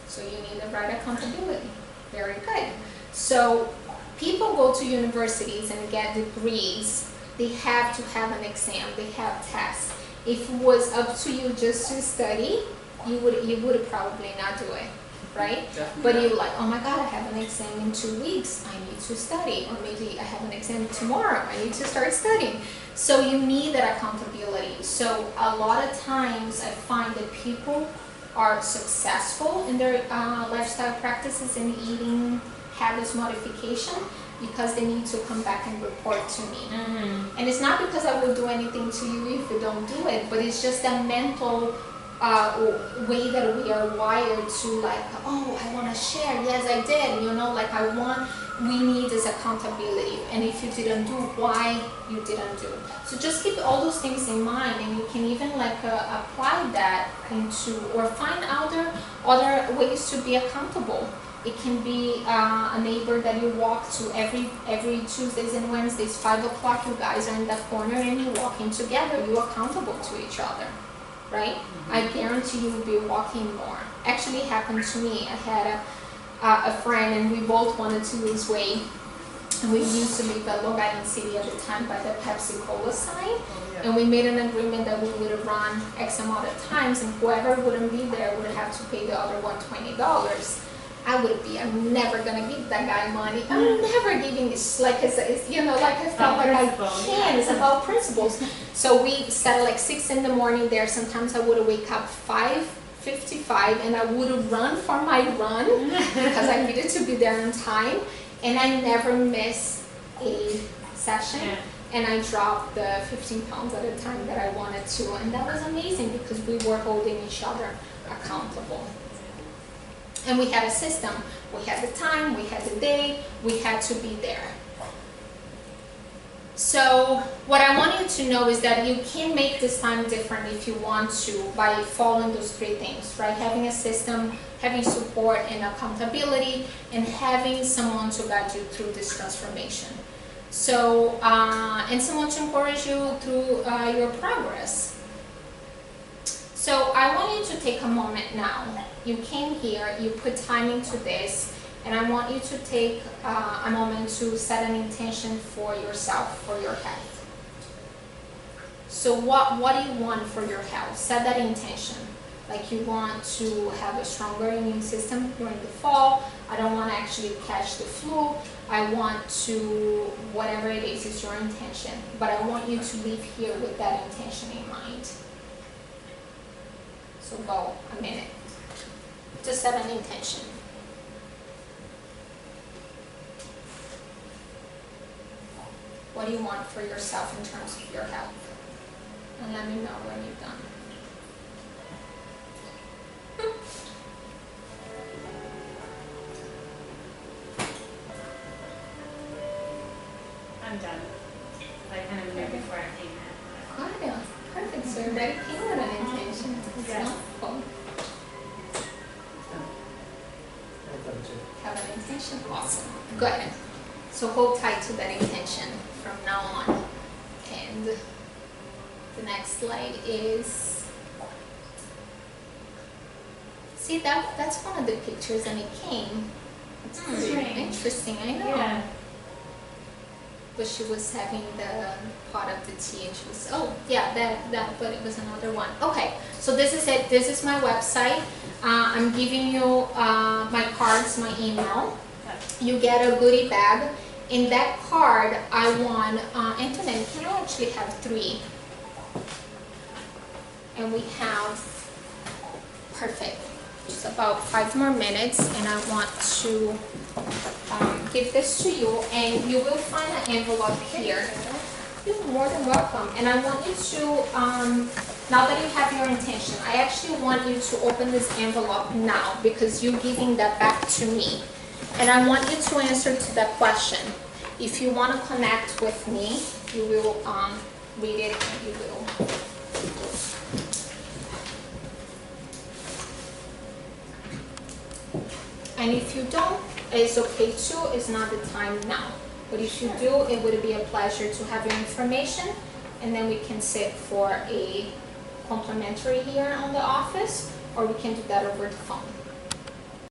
So you need the right accountability. Very good. So people go to universities and get degrees. They have to have an exam. They have tests. If it was up to you just to study, you would probably not do it, right? But you're like, oh my God, I have an exam in 2 weeks, I need to study. Or maybe I have an exam tomorrow, I need to start studying. So you need that accountability. So a lot of times I find that people are successful in their lifestyle practices and eating habits modification because they need to come back and report to me. And it's not because I will do anything to you if you don't do it, but it's just that mental way that we are wired to like, oh, I want to share. Yes, I did. You know, like we need this accountability. And if you didn't do, why you didn't do. So just keep all those things in mind, and you can even like apply that into, or find other ways to be accountable. It can be a neighbor that you walk to every Tuesdays and Wednesdays, 5 o'clock, you guys are in that corner and you're walking together. You're accountable to each other, right? I guarantee you will be walking more. Actually, it happened to me. I had a friend and we both wanted to lose weight. And we used to live at Long Island City at the time by the Pepsi Cola sign. And we made an agreement that we would run X amount of times, and whoever wouldn't be there would have to pay the other $120. I'm never gonna give that guy money. I'm never giving this, like, it's you know, like I felt like I can. It's about principles. So we started like 6 in the morning there. Sometimes I would wake up 5:55 and I would run for my run because I needed to be there on time. And I never miss a session. And I dropped the 15 pounds at a time that I wanted to. And that was amazing because we were holding each other accountable. And we had a system. We had the time, we had the day, we had to be there. So what I want you to know is that you can make this time different if you want to by following those 3 things, right? Having a system, having support and accountability, and having someone to guide you through this transformation. So, and someone to encourage you through your progress. So I want you to take a moment now. You came here, you put time into this, and I want you to take a moment to set an intention for yourself, for your health. So what do you want for your health? Set that intention. Like you want to have a stronger immune system during the fall. I don't want to actually catch the flu. I want to, whatever it is your intention. But I want you to leave here with that intention in mind. So go a minute to set an intention. What do you want for yourself in terms of your health? And let me know when you're done. I'm done. I kind of knew before I came in. Good. Perfect. So everybody came with an intention. It's Yes. wonderful. Have an intention? Awesome. Good. So hold tight to that intention from now on. And the next slide is, see that's one of the pictures and it came. It's pretty interesting, I know. Yeah. But she was having the pot of the tea and she was, oh yeah, that, but it was another one. Okay, so this is it. This is my website. I'm giving you my cards, my email. You get a goodie bag. In that card, I want, Antoinette, can I actually have 3? And we have, perfect. Just about 5 more minutes, and I want to give this to you, and you will find an envelope here. You're more than welcome. And I want you to, now that you have your intention, I actually want you to open this envelope now because you're giving that back to me. And I want you to answer to that question. If you want to connect with me, you will read it and you will. And if you don't, it's okay too, it's not the time now. But if you do, it would be a pleasure to have your information, and then we can sit for a complimentary here on the office, or we can do that over the phone.